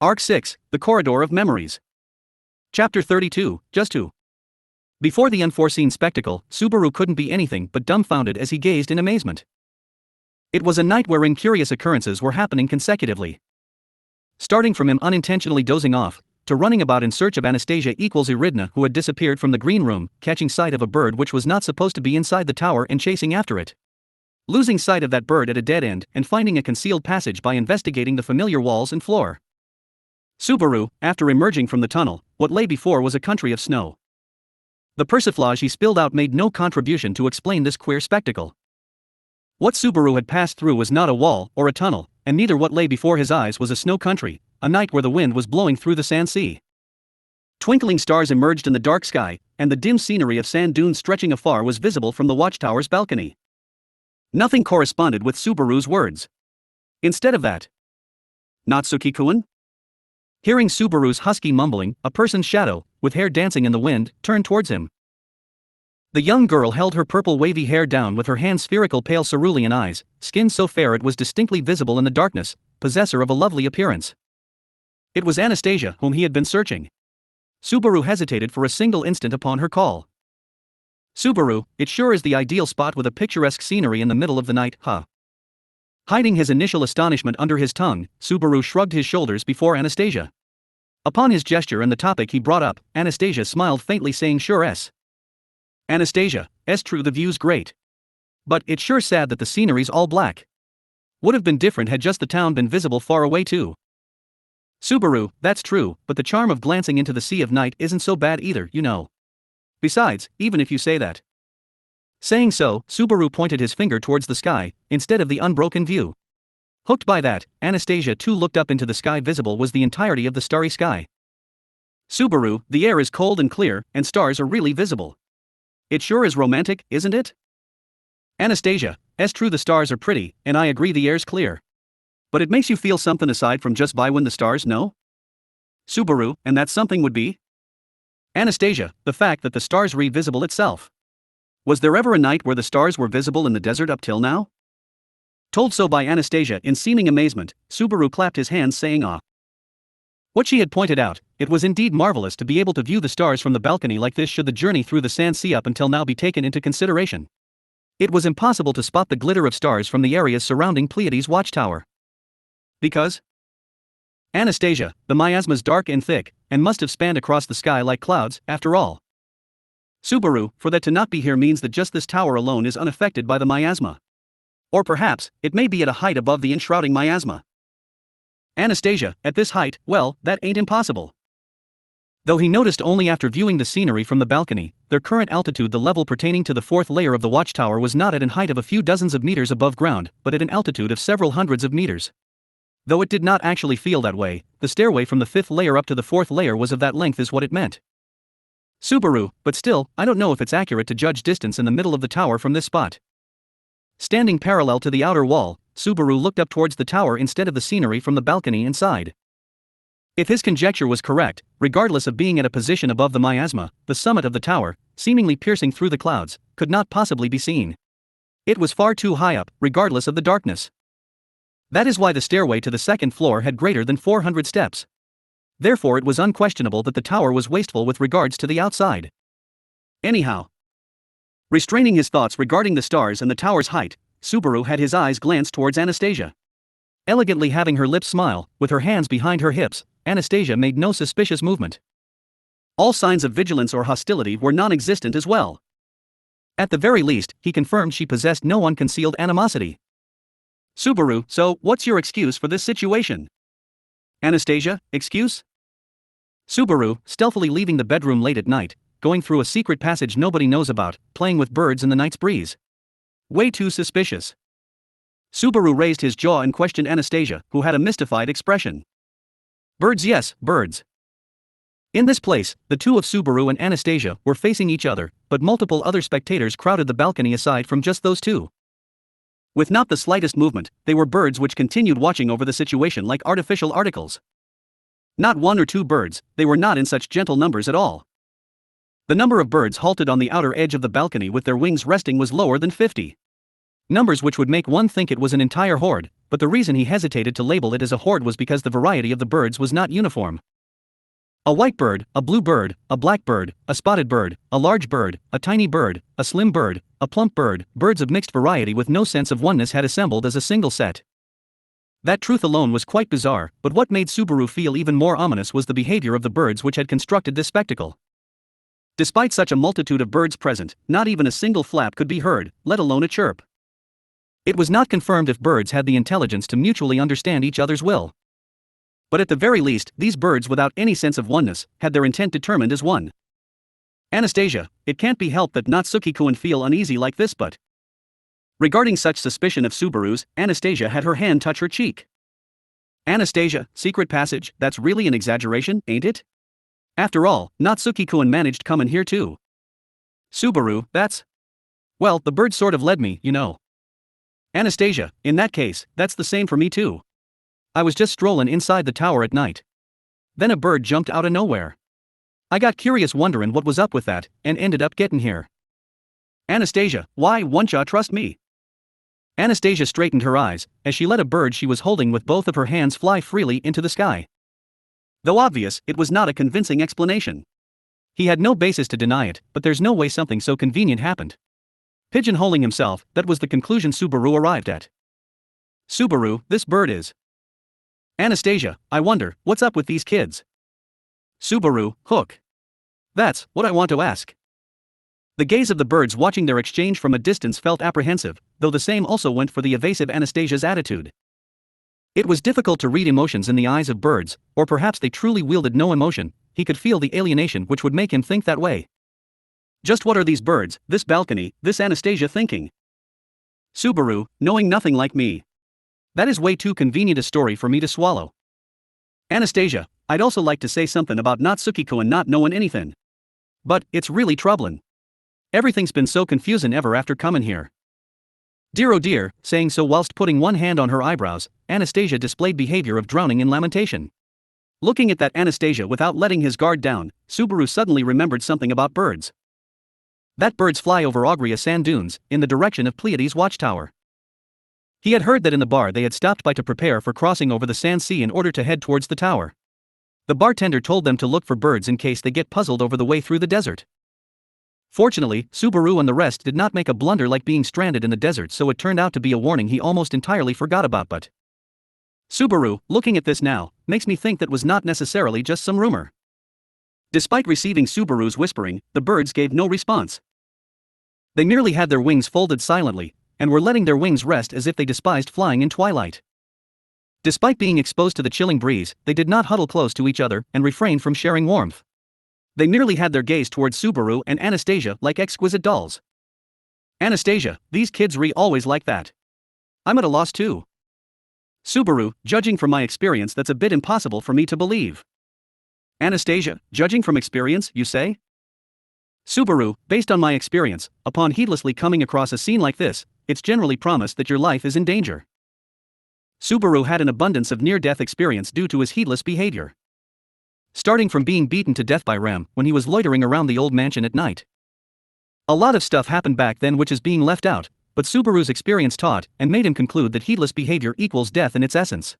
Arc 6, The Corridor of Memories. Chapter 32, Just Who. Before the unforeseen spectacle, Subaru couldn't be anything but dumbfounded as he gazed in amazement. It was a night wherein curious occurrences were happening consecutively. Starting from him unintentionally dozing off, to running about in search of Anastasia Iridna, who had disappeared from the green room, catching sight of a bird which was not supposed to be inside the tower and chasing after it. Losing sight of that bird at a dead end and finding a concealed passage by investigating the familiar walls and floor. Subaru, after emerging from the tunnel, what lay before was a country of snow. The persiflage he spilled out made no contribution to explain this queer spectacle. What Subaru had passed through was not a wall or a tunnel, and neither what lay before his eyes was a snow country, a night where the wind was blowing through the sand sea. Twinkling stars emerged in the dark sky, and the dim scenery of sand dunes stretching afar was visible from the watchtower's balcony. Nothing corresponded with Subaru's words. Instead of that, Natsuki-kun? Hearing Subaru's husky mumbling, a person's shadow, with hair dancing in the wind, turned towards him. The young girl held her purple wavy hair down with her hand spherical pale cerulean eyes, skin so fair it was distinctly visible in the darkness, possessor of a lovely appearance. It was Anastasia whom he had been searching. Subaru hesitated for a single instant upon her call. Subaru, it sure is the ideal spot with a picturesque scenery in the middle of the night, huh? Hiding his initial astonishment under his tongue, Subaru shrugged his shoulders before Anastasia. Upon his gesture and the topic he brought up, Anastasia smiled faintly saying sure. Anastasia, true the view's great. But it's sure sad that the scenery's all black. Would have been different had just the town been visible far away too. Subaru, that's true, but the charm of glancing into the sea of night isn't so bad either, you know. Besides, even if you say that. Saying so, Subaru pointed his finger towards the sky, instead of the unbroken view. Hooked by that, Anastasia too looked up into the sky. Visible was the entirety of the starry sky. Subaru, the air is cold and clear, and stars are really visible. It sure is romantic, isn't it? Anastasia, true the stars are pretty, and I agree the air's clear. But it makes you feel something aside from just by when the stars, no? Subaru, and that something would be? Anastasia, the fact that the stars re-visible itself. Was there ever a night where the stars were visible in the desert up till now? Told so by Anastasia in seeming amazement, Subaru clapped his hands saying ah. What she had pointed out, it was indeed marvelous to be able to view the stars from the balcony like this should the journey through the sand sea up until now be taken into consideration. It was impossible to spot the glitter of stars from the areas surrounding Pleiades' watchtower. Because? Anastasia, the miasma's dark and thick, and must have spanned across the sky like clouds, after all. Subaru, for that to not be here means that just this tower alone is unaffected by the miasma. Or perhaps, it may be at a height above the enshrouding miasma. Anastasia, at this height, well, that ain't impossible. Though he noticed only after viewing the scenery from the balcony, their current altitude, the level pertaining to the fourth layer of the watchtower, was not at an height of a few dozens of meters above ground, but at an altitude of several hundreds of meters. Though it did not actually feel that way, the stairway from the fifth layer up to the fourth layer was of that length is what it meant. Subaru, but still, I don't know if it's accurate to judge distance in the middle of the tower from this spot. Standing parallel to the outer wall, Subaru looked up towards the tower instead of the scenery from the balcony inside. If his conjecture was correct, regardless of being at a position above the miasma, the summit of the tower, seemingly piercing through the clouds, could not possibly be seen. It was far too high up, regardless of the darkness. That is why the stairway to the second floor had greater than 400 steps. Therefore it was unquestionable that the tower was wasteful with regards to the outside. Anyhow, restraining his thoughts regarding the stars and the tower's height, Subaru had his eyes glance towards Anastasia. Elegantly having her lips smile, with her hands behind her hips, Anastasia made no suspicious movement. All signs of vigilance or hostility were non-existent as well. At the very least, he confirmed she possessed no unconcealed animosity. Subaru, so, what's your excuse for this situation? Anastasia, excuse? Subaru, stealthily leaving the bedroom late at night, going through a secret passage nobody knows about, playing with birds in the night's breeze. Way too suspicious. Subaru raised his jaw and questioned Anastasia, who had a mystified expression. Birds, yes, birds. In this place, the two of Subaru and Anastasia were facing each other, but multiple other spectators crowded the balcony aside from just those two. With not the slightest movement, they were birds which continued watching over the situation like artificial articles. Not one or two birds, they were not in such gentle numbers at all. The number of birds halted on the outer edge of the balcony with their wings resting was lower than 50. Numbers which would make one think it was an entire horde, but the reason he hesitated to label it as a horde was because the variety of the birds was not uniform. A white bird, a blue bird, a black bird, a spotted bird, a large bird, a tiny bird, a slim bird, a plump bird, birds of mixed variety with no sense of oneness had assembled as a single set. That truth alone was quite bizarre, but what made Subaru feel even more ominous was the behavior of the birds which had constructed this spectacle. Despite such a multitude of birds present, not even a single flap could be heard, let alone a chirp. It was not confirmed if birds had the intelligence to mutually understand each other's will. But at the very least, these birds without any sense of oneness, had their intent determined as one. Anastasia, it can't be helped that Natsuki-kun feel uneasy like this but. Regarding such suspicion of Subaru's, Anastasia had her hand touch her cheek. Anastasia, secret passage, that's really an exaggeration, ain't it? After all, Natsuki-kun managed come in here too. Subaru, that's. Well, the bird sort of led me, you know. Anastasia, in that case, that's the same for me too. I was just strolling inside the tower at night. Then a bird jumped out of nowhere. I got curious wondering what was up with that, and ended up getting here. Anastasia, why won't ya trust me? Anastasia straightened her eyes, as she let a bird she was holding with both of her hands fly freely into the sky. Though obvious, it was not a convincing explanation. He had no basis to deny it, but there's no way something so convenient happened. Pigeonholing himself, that was the conclusion Subaru arrived at. Subaru, this bird is. Anastasia, I wonder, what's up with these kids? Subaru, hook. That's what I want to ask. The gaze of the birds watching their exchange from a distance felt apprehensive, though the same also went for the evasive Anastasia's attitude. It was difficult to read emotions in the eyes of birds, or perhaps they truly wielded no emotion. He could feel the alienation which would make him think that way. Just what are these birds, this balcony, this Anastasia thinking? Subaru, knowing nothing like me. That is way too convenient a story for me to swallow. Anastasia, I'd also like to say something about Natsuki-kun not knowing anything. But, it's really troubling. Everything's been so confusing ever after coming here. Dear oh dear, saying so whilst putting one hand on her eyebrows, Anastasia displayed behavior of drowning in lamentation. Looking at that Anastasia without letting his guard down, Subaru suddenly remembered something about birds. That birds fly over Ogria sand dunes, in the direction of Pleiades watchtower. He had heard that in the bar they had stopped by to prepare for crossing over the sand sea in order to head towards the tower. The bartender told them to look for birds in case they get puzzled over the way through the desert. Fortunately, Subaru and the rest did not make a blunder like being stranded in the desert, so it turned out to be a warning he almost entirely forgot about. But Subaru, looking at this now, makes me think that was not necessarily just some rumor. Despite receiving Subaru's whispering, the birds gave no response. They merely had their wings folded silently, and were letting their wings rest as if they despised flying in twilight. Despite being exposed to the chilling breeze, they did not huddle close to each other and refrained from sharing warmth. They merely had their gaze towards Subaru and Anastasia like exquisite dolls. Anastasia, these kids always like that. I'm at a loss too. Subaru, judging from my experience that's a bit impossible for me to believe. Anastasia, judging from experience, you say? Subaru, based on my experience, upon heedlessly coming across a scene like this, it's generally promised that your life is in danger. Subaru had an abundance of near-death experience due to his heedless behavior. Starting from being beaten to death by Rem when he was loitering around the old mansion at night. A lot of stuff happened back then which is being left out, but Subaru's experience taught and made him conclude that heedless behavior equals death in its essence.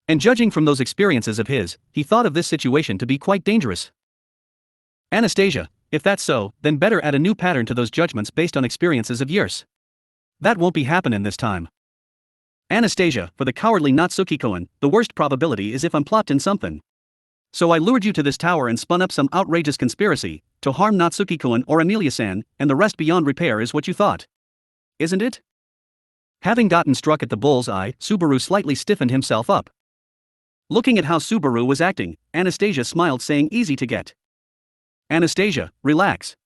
And judging from those experiences of his, he thought of this situation to be quite dangerous. Anastasia, if that's so, then better add a new pattern to those judgments based on experiences of years. That won't be happening this time. Anastasia, for the cowardly Natsuki-kun, the worst probability is if I'm plopped in something. So I lured you to this tower and spun up some outrageous conspiracy, to harm Natsuki-kun or Amelia-san, and the rest beyond repair is what you thought. Isn't it? Having gotten struck at the bull's eye, Subaru slightly stiffened himself up. Looking at how Subaru was acting, Anastasia smiled, saying easy to get. Anastasia, relax.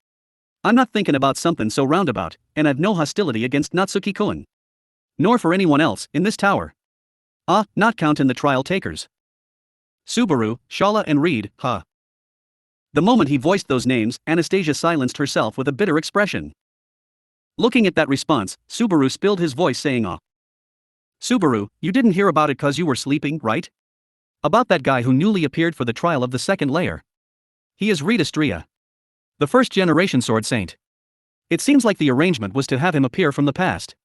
I'm not thinking about something so roundabout, and I've no hostility against Natsuki-kun. Nor for anyone else in this tower. Not counting the trial takers. Subaru, Shala and Reed, huh? The moment he voiced those names, Anastasia silenced herself with a bitter expression. Looking at that response, Subaru spilled his voice, saying, Subaru, you didn't hear about it 'cause you were sleeping, right? About that guy who newly appeared for the trial of the second layer. He is Reed Estrella, the first-generation sword saint. It seems like the arrangement was to have him appear from the past.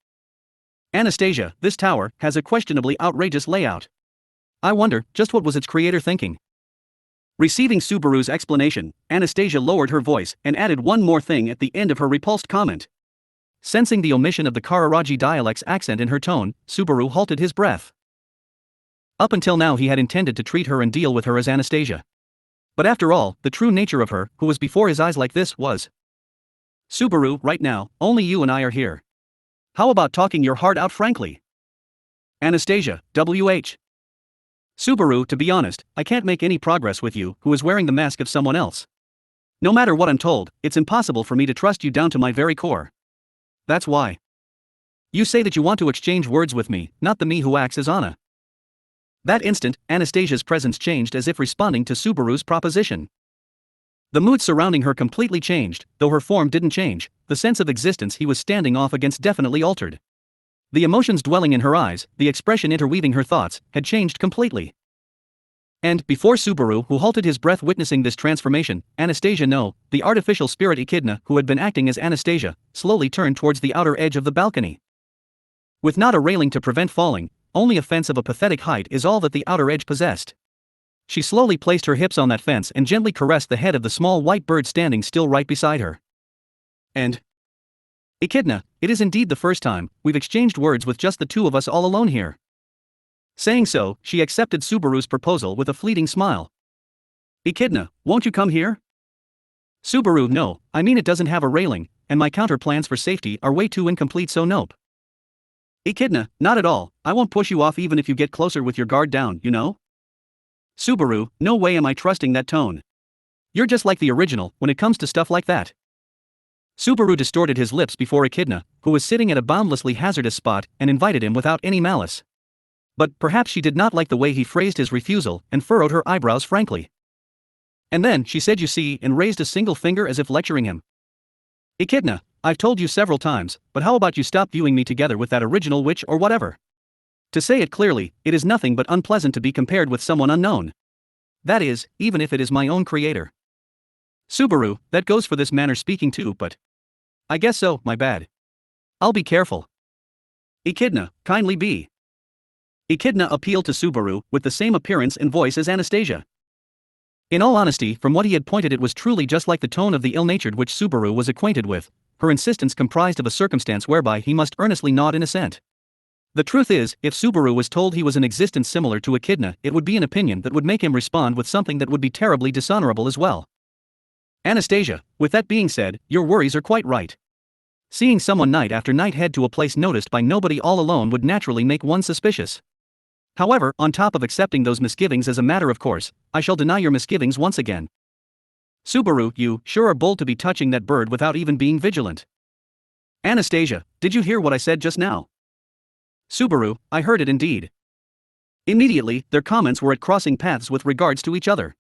Anastasia, this tower has a questionably outrageous layout. I wonder just what was its creator thinking. Receiving Subaru's explanation, Anastasia lowered her voice and added one more thing at the end of her repulsed comment. Sensing the omission of the Kararaji dialect's accent in her tone, Subaru halted his breath. Up until now he had intended to treat her and deal with her as Anastasia. But after all, the true nature of her, who was before his eyes like this, was. Subaru, right now, only you and I are here. How about talking your heart out frankly? Anastasia, WH. Subaru, to be honest, I can't make any progress with you, who is wearing the mask of someone else. No matter what I'm told, it's impossible for me to trust you down to my very core. That's why. You say that you want to exchange words with me, not the me who acts as Anna. That instant, Anastasia's presence changed as if responding to Subaru's proposition. The mood surrounding her completely changed, though her form didn't change. The sense of existence he was standing off against definitely altered. The emotions dwelling in her eyes, the expression interweaving her thoughts, had changed completely. And, before Subaru, who halted his breath witnessing this transformation, Anastasia no, the artificial spirit Echidna, who had been acting as Anastasia, slowly turned towards the outer edge of the balcony. With not a railing to prevent falling, only a fence of a pathetic height is all that the outer edge possessed. She slowly placed her hips on that fence and gently caressed the head of the small white bird standing still right beside her. And Echidna, it is indeed the first time we've exchanged words with just the two of us all alone here. Saying so, she accepted Subaru's proposal with a fleeting smile. Echidna, won't you come here? Subaru, no, I mean it doesn't have a railing, and my counter plans for safety are way too incomplete, so nope. Echidna, not at all, I won't push you off even if you get closer with your guard down, you know? Subaru, no way am I trusting that tone. You're just like the original when it comes to stuff like that. Subaru distorted his lips before Echidna, who was sitting at a boundlessly hazardous spot, and invited him without any malice. But perhaps she did not like the way he phrased his refusal and furrowed her eyebrows frankly. And then she said, you see, and raised a single finger as if lecturing him. Echidna, I've told you several times, but how about you stop viewing me together with that original witch or whatever? To say it clearly, it is nothing but unpleasant to be compared with someone unknown. That is, even if it is my own creator. Subaru, that goes for this manner speaking too, but I guess so, my bad. I'll be careful. Echidna, kindly be. Echidna appealed to Subaru with the same appearance and voice as Anastasia. In all honesty, from what he had pointed, it was truly just like the tone of the ill-natured which Subaru was acquainted with. Her insistence comprised of a circumstance whereby he must earnestly nod in assent. The truth is, if Subaru was told he was in existence similar to Echidna, it would be an opinion that would make him respond with something that would be terribly dishonorable as well. Anastasia, with that being said, your worries are quite right. Seeing someone night after night head to a place noticed by nobody all alone would naturally make one suspicious. However, on top of accepting those misgivings as a matter of course, I shall deny your misgivings once again. Subaru, you sure are bold to be touching that bird without even being vigilant. Anastasia, did you hear what I said just now? Subaru, I heard it indeed. Immediately, their comments were at crossing paths with regards to each other.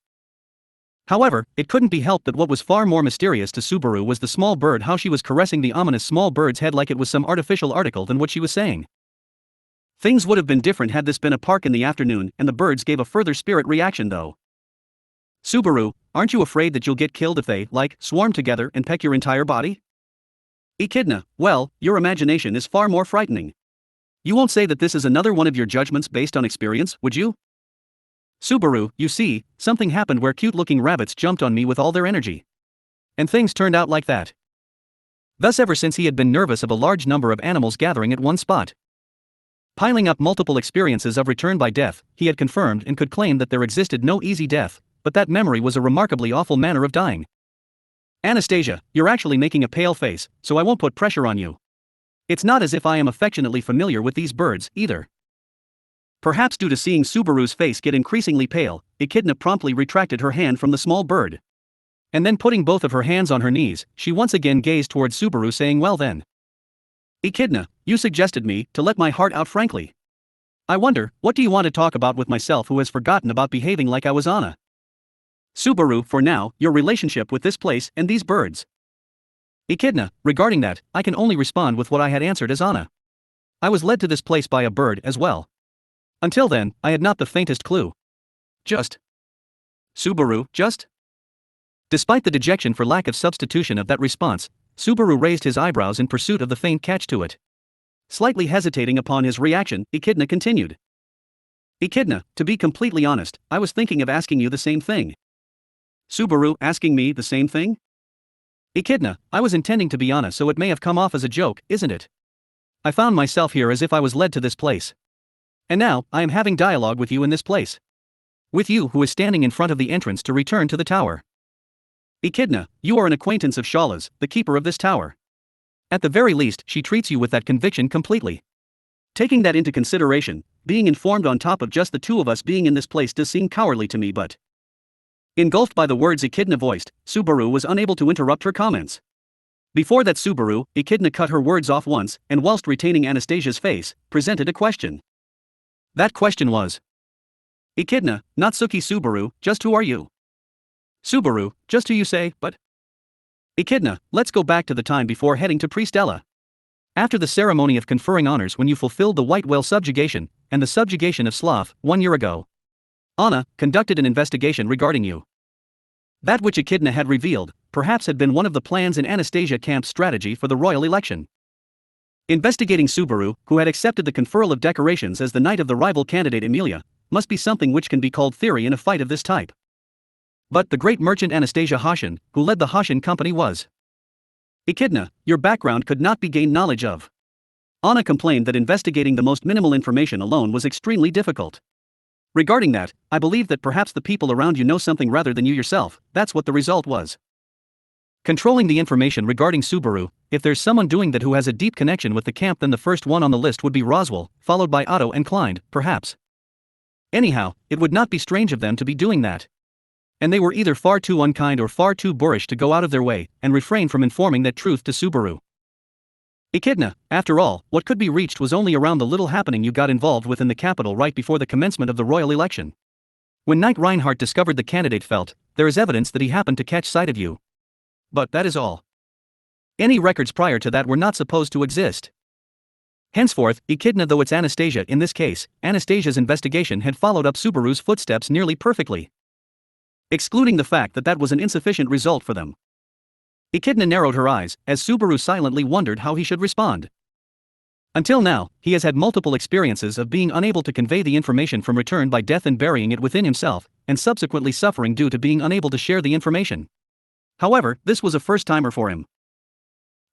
However, it couldn't be helped that what was far more mysterious to Subaru was the small bird, how she was caressing the ominous small bird's head like it was some artificial article than what she was saying. Things would have been different had this been a park in the afternoon, and the birds gave a further spirit reaction though. Subaru, aren't you afraid that you'll get killed if they, swarm together and peck your entire body? Echidna, well, your imagination is far more frightening. You won't say that this is another one of your judgments based on experience, would you? Subaru, you see, something happened where cute-looking rabbits jumped on me with all their energy. And things turned out like that. Thus ever since he had been nervous of a large number of animals gathering at one spot. Piling up multiple experiences of return by death, he had confirmed and could claim that there existed no easy death, but that memory was a remarkably awful manner of dying. Anastasia, you're actually making a pale face, so I won't put pressure on you. It's not as if I am affectionately familiar with these birds, either. Perhaps due to seeing Subaru's face get increasingly pale, Echidna promptly retracted her hand from the small bird. And then putting both of her hands on her knees, she once again gazed towards Subaru saying, well then. Echidna, you suggested me to let my heart out frankly. I wonder, what do you want to talk about with myself who has forgotten about behaving like I was Anna? Subaru, for now, your relationship with this place and these birds. Echidna, regarding that, I can only respond with what I had answered as Anna. I was led to this place by a bird as well. Until then, I had not the faintest clue. Just. Subaru, just? Despite the dejection for lack of substitution of that response, Subaru raised his eyebrows in pursuit of the faint catch to it. Slightly hesitating upon his reaction, Echidna continued. Echidna, to be completely honest, I was thinking of asking you the same thing. Subaru, asking me the same thing? Echidna, I was intending to be honest, so it may have come off as a joke, isn't it? I found myself here as if I was led to this place. And now, I am having dialogue with you in this place. With you who is standing in front of the entrance to return to the tower. Echidna, you are an acquaintance of Shala's, the keeper of this tower. At the very least, she treats you with that conviction completely. Taking that into consideration, being informed on top of just the two of us being in this place does seem cowardly to me, but... Engulfed by the words Echidna voiced, Subaru was unable to interrupt her comments. Before that, Subaru, Echidna cut her words off once, and whilst retaining Anastasia's face, presented a question. That question was... Echidna, Natsuki Subaru, just who are you? Subaru, just who you say, but... Echidna, let's go back to the time before heading to Priestella. After the ceremony of conferring honors when you fulfilled the White Whale subjugation, and the subjugation of Sloth, 1 year ago. Anna conducted an investigation regarding you. That which Echidna had revealed, perhaps had been one of the plans in Anastasia Camp's strategy for the royal election. Investigating Subaru, who had accepted the conferral of decorations as the knight of the rival candidate Emilia, must be something which can be called theory in a fight of this type. But the great merchant Anastasia Hoshin, who led the Hoshin company, was... Echidna, your background could not be gained knowledge of. Anna complained that investigating the most minimal information alone was extremely difficult. Regarding that, I believe that perhaps the people around you know something rather than you yourself. That's what the result was. Controlling the information regarding Subaru, if there's someone doing that who has a deep connection with the camp, then the first one on the list would be Roswell, followed by Otto and Klein, perhaps. Anyhow, it would not be strange of them to be doing that. And they were either far too unkind or far too boorish to go out of their way and refrain from informing that truth to Subaru. Echidna, after all, what could be reached was only around the little happening you got involved with in the capital right before the commencement of the royal election. When Knight Reinhardt discovered the candidate felt, there is evidence that he happened to catch sight of you. But that is all. Any records prior to that were not supposed to exist. Henceforth, Echidna, though it's Anastasia in this case, Anastasia's investigation had followed up Subaru's footsteps nearly perfectly. Excluding the fact that that was an insufficient result for them. Echidna narrowed her eyes, as Subaru silently wondered how he should respond. Until now, he has had multiple experiences of being unable to convey the information from return by death and burying it within himself, and subsequently suffering due to being unable to share the information. However, this was a first-timer for him.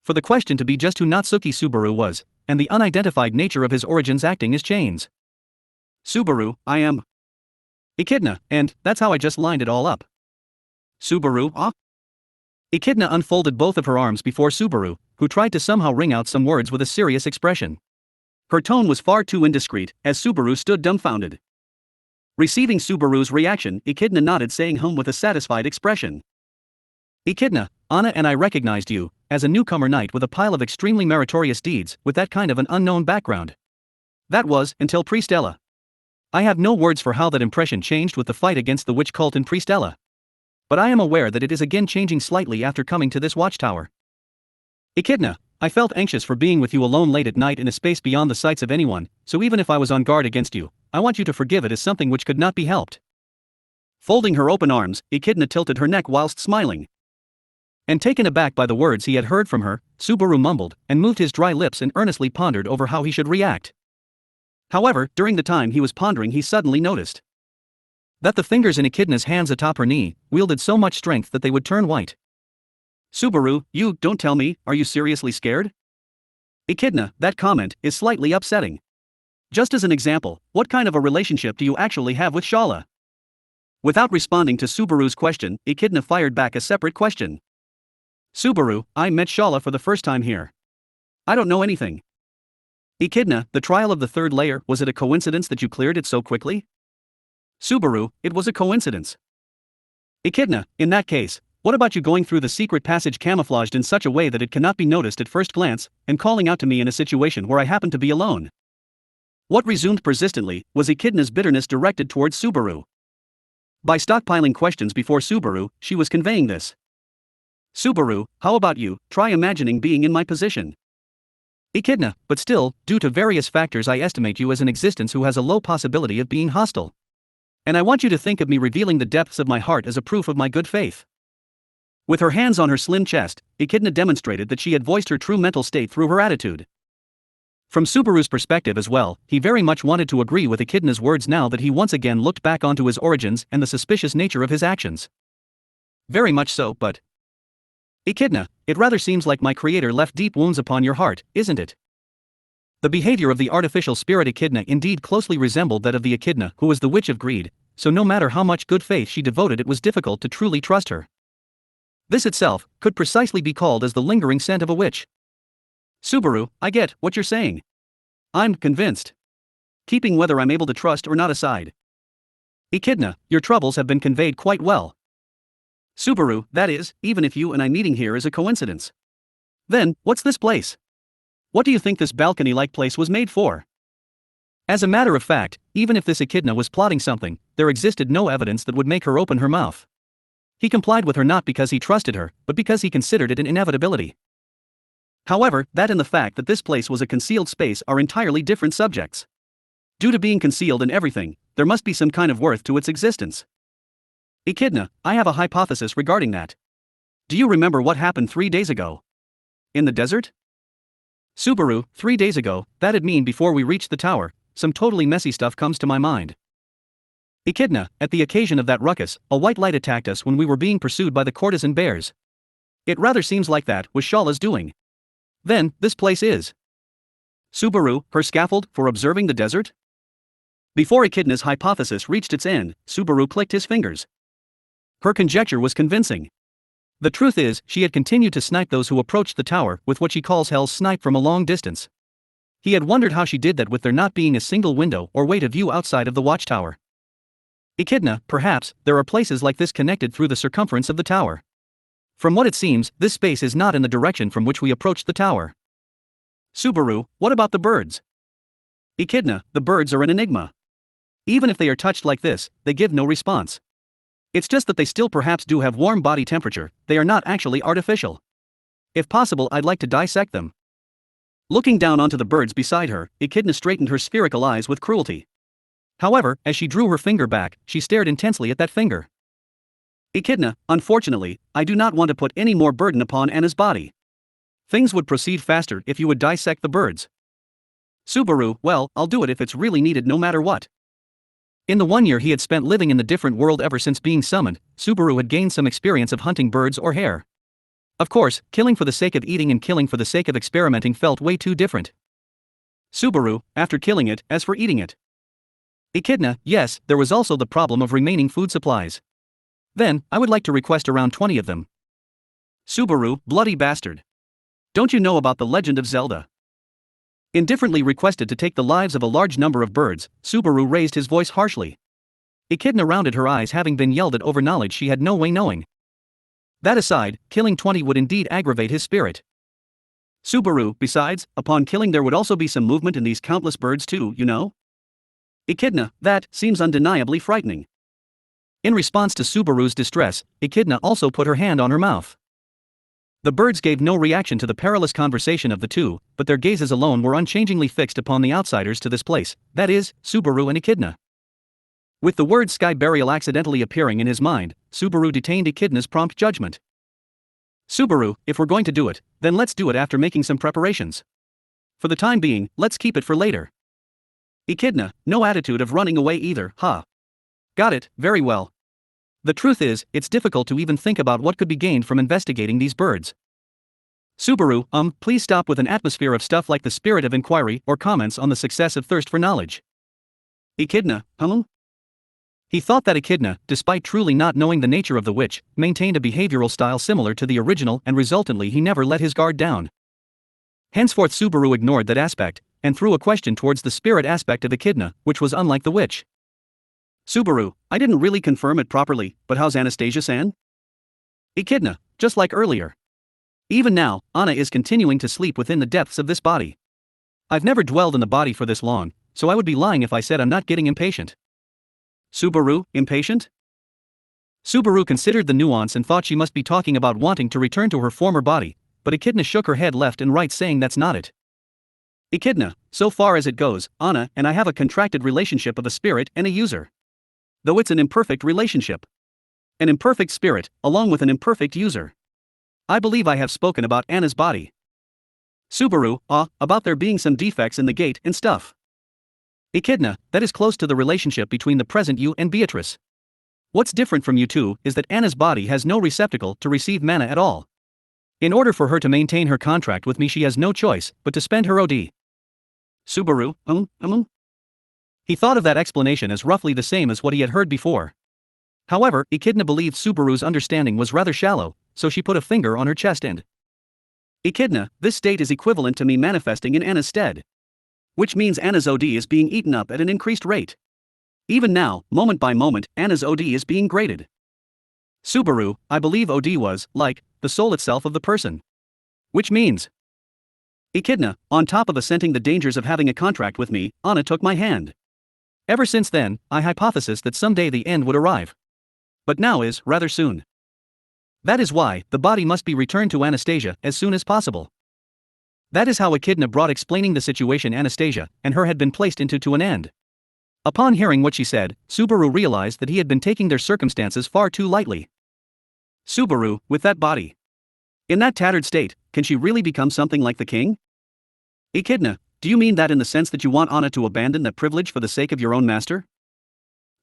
For the question to be just who Natsuki Subaru was, and the unidentified nature of his origins acting as chains. Subaru, I am... Echidna, and that's how I just lined it all up. Subaru, ah? Echidna unfolded both of her arms before Subaru, who tried to somehow wring out some words with a serious expression. Her tone was far too indiscreet, as Subaru stood dumbfounded. Receiving Subaru's reaction, Echidna nodded, saying hum with a satisfied expression. Echidna, Anna and I recognized you, as a newcomer knight with a pile of extremely meritorious deeds, with that kind of an unknown background. That was, until Priestella. I have no words for how that impression changed with the fight against the witch cult in Priestella. But I am aware that it is again changing slightly after coming to this watchtower. Echidna, I felt anxious for being with you alone late at night in a space beyond the sights of anyone, so even if I was on guard against you, I want you to forgive it as something which could not be helped. Folding her open arms, Echidna tilted her neck whilst smiling. And taken aback by the words he had heard from her, Subaru mumbled, and moved his dry lips and earnestly pondered over how he should react. However, during the time he was pondering, he suddenly noticed that the fingers in Echidna's hands atop her knee wielded so much strength that they would turn white. Subaru, you don't tell me, are you seriously scared? Echidna, that comment is slightly upsetting. Just as an example, what kind of a relationship do you actually have with Shala? Without responding to Subaru's question, Echidna fired back a separate question. Subaru, I met Shala for the first time here. I don't know anything. Echidna, the trial of the third layer, was it a coincidence that you cleared it so quickly? Subaru, it was a coincidence. Echidna, in that case, what about you going through the secret passage camouflaged in such a way that it cannot be noticed at first glance, and calling out to me in a situation where I happen to be alone? What resumed persistently was Echidna's bitterness directed towards Subaru. By stockpiling questions before Subaru, she was conveying this. Subaru, how about you, try imagining being in my position. Echidna, but still, due to various factors I estimate you as an existence who has a low possibility of being hostile. And I want you to think of me revealing the depths of my heart as a proof of my good faith. With her hands on her slim chest, Echidna demonstrated that she had voiced her true mental state through her attitude. From Subaru's perspective as well, he very much wanted to agree with Echidna's words now that he once again looked back onto his origins and the suspicious nature of his actions. Very much so, but... Echidna, it rather seems like my creator left deep wounds upon your heart, isn't it? The behavior of the artificial spirit Echidna indeed closely resembled that of the Echidna who was the witch of greed, so no matter how much good faith she devoted it was difficult to truly trust her. This itself could precisely be called as the lingering scent of a witch. Subaru, I get what you're saying. I'm convinced. Keeping whether I'm able to trust or not aside. Echidna, your troubles have been conveyed quite well. Subaru, that is, even if you and I meeting here is a coincidence. Then, what's this place? What do you think this balcony-like place was made for? As a matter of fact, even if this Echidna was plotting something, there existed no evidence that would make her open her mouth. He complied with her not because he trusted her, but because he considered it an inevitability. However, that and the fact that this place was a concealed space are entirely different subjects. Due to being concealed in everything, there must be some kind of worth to its existence. Echidna, I have a hypothesis regarding that. Do you remember what happened 3 days ago? In the desert? Subaru, 3 days ago, that'd mean before we reached the tower, some totally messy stuff comes to my mind. Echidna, at the occasion of that ruckus, a white light attacked us when we were being pursued by the courtesan bears. It rather seems like that was Shala's doing. Then, this place is. Subaru, her scaffold for observing the desert? Before Echidna's hypothesis reached its end, Subaru clicked his fingers. Her conjecture was convincing. The truth is, she had continued to snipe those who approached the tower with what she calls hell's snipe from a long distance. He had wondered how she did that with there not being a single window or way to view outside of the watchtower. Echidna, perhaps, there are places like this connected through the circumference of the tower. From what it seems, this space is not in the direction from which we approached the tower. Subaru, what about the birds? Echidna, the birds are an enigma. Even if they are touched like this, they give no response. It's just that they still perhaps do have warm body temperature, they are not actually artificial. If possible, I'd like to dissect them. Looking down onto the birds beside her, Echidna straightened her spherical eyes with cruelty. However, as she drew her finger back, she stared intensely at that finger. Echidna, unfortunately, I do not want to put any more burden upon Anna's body. Things would proceed faster if you would dissect the birds. Subaru, well, I'll do it if it's really needed no matter what. In the 1 year he had spent living in the different world ever since being summoned, Subaru had gained some experience of hunting birds or hare. Of course, killing for the sake of eating and killing for the sake of experimenting felt way too different. Subaru, after killing it, as for eating it. Echidna, yes, there was also the problem of remaining food supplies. Then, I would like to request around 20 of them. Subaru, bloody bastard. Don't you know about the Legend of Zelda? Indifferently requested to take the lives of a large number of birds, Subaru raised his voice harshly. Echidna rounded her eyes, having been yelled at over knowledge she had no way knowing. That aside, killing 20 would indeed aggravate his spirit. Subaru, besides, upon killing there would also be some movement in these countless birds too, you know? Echidna, that seems undeniably frightening. In response to Subaru's distress, Echidna also put her hand on her mouth. The birds gave no reaction to the perilous conversation of the two, but their gazes alone were unchangingly fixed upon the outsiders to this place, that is, Subaru and Echidna. With the word sky burial accidentally appearing in his mind, Subaru detained Echidna's prompt judgment. Subaru, if we're going to do it, then let's do it after making some preparations. For the time being, let's keep it for later. Echidna, no attitude of running away either, huh? Got it, very well. The truth is, it's difficult to even think about what could be gained from investigating these birds. Subaru, please stop with an atmosphere of stuff like the spirit of inquiry or comments on the success of thirst for knowledge. Echidna, He thought that Echidna, despite truly not knowing the nature of the witch, maintained a behavioral style similar to the original and resultantly he never let his guard down. Henceforth Subaru ignored that aspect, and threw a question towards the spirit aspect of Echidna, which was unlike the witch. Subaru, I didn't really confirm it properly, but how's Anastasia-san? Echidna, just like earlier. Even now, Anna is continuing to sleep within the depths of this body. I've never dwelled in the body for this long, so I would be lying if I said I'm not getting impatient. Subaru, impatient? Subaru considered the nuance and thought she must be talking about wanting to return to her former body, but Echidna shook her head left and right saying that's not it. Echidna, so far as it goes, Anna and I have a contracted relationship of a spirit and a user. Though it's an imperfect relationship. An imperfect spirit, along with an imperfect user. I believe I have spoken about Anna's body. Subaru, about there being some defects in the gate and stuff. Echidna, that is close to the relationship between the present you and Beatrice. What's different from you two is that Anna's body has no receptacle to receive mana at all. In order for her to maintain her contract with me, she has no choice but to spend her OD. Subaru, He thought of that explanation as roughly the same as what he had heard before. However, Echidna believed Subaru's understanding was rather shallow, so she put a finger on her chest and. Echidna, this state is equivalent to me manifesting in Anna's stead. Which means Anna's OD is being eaten up at an increased rate. Even now, moment by moment, Anna's OD is being graded. Subaru, I believe OD was, like, the soul itself of the person. Which means. Echidna, on top of assenting the dangers of having a contract with me, Anna took my hand. Ever since then, I hypothesized that someday the end would arrive. But now is rather soon. That is why the body must be returned to Anastasia as soon as possible. That is how Echidna brought explaining the situation Anastasia and her had been placed into to an end. Upon hearing what she said, Subaru realized that he had been taking their circumstances far too lightly. Subaru, with that body. In that tattered state, can she really become something like the king? Echidna, do you mean that in the sense that you want Anna to abandon that privilege for the sake of your own master?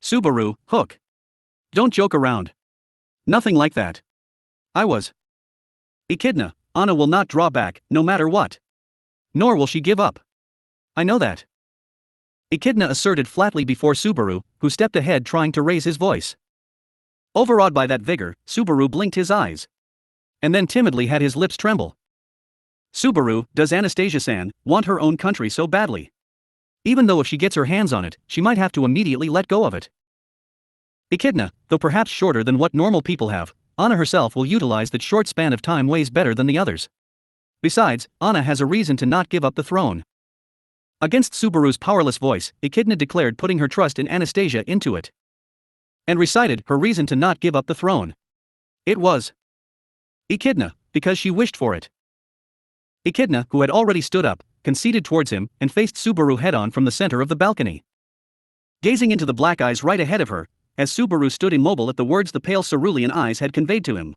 Subaru, Hook. Don't joke around. Nothing like that. I was. Echidna, Anna will not draw back, no matter what. Nor will she give up. I know that. Echidna asserted flatly before Subaru, who stepped ahead trying to raise his voice. Overawed by that vigor, Subaru blinked his eyes. And then timidly had his lips tremble. Subaru, does Anastasia-san want her own country so badly? Even though if she gets her hands on it, she might have to immediately let go of it. Echidna, though perhaps shorter than what normal people have, Anna herself will utilize that short span of time ways better than the others. Besides, Anna has a reason to not give up the throne. Against Subaru's powerless voice, Echidna declared putting her trust in Anastasia into it. And recited her reason to not give up the throne. It was Echidna, because she wished for it. Echidna, who had already stood up, conceded towards him and faced Subaru head-on from the center of the balcony. Gazing into the black eyes right ahead of her, as Subaru stood immobile at the words the pale cerulean eyes had conveyed to him.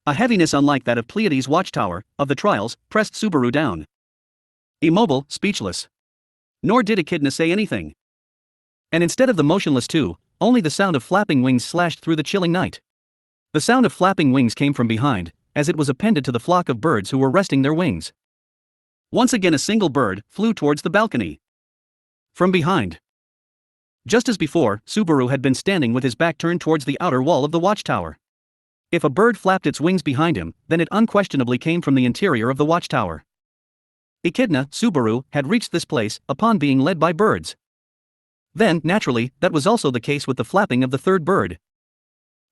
A heaviness unlike that of Pleiades' watchtower, of the trials, pressed Subaru down. Immobile, speechless. Nor did Echidna say anything. And instead of the motionless two, only the sound of flapping wings slashed through the chilling night. The sound of flapping wings came from behind, as it was appended to the flock of birds who were resting their wings. Once again a single bird flew towards the balcony. From behind. Just as before, Subaru had been standing with his back turned towards the outer wall of the watchtower. If a bird flapped its wings behind him, then it unquestionably came from the interior of the watchtower. Echidna, Subaru, had reached this place upon being led by birds. Then, naturally, that was also the case with the flapping of the third bird.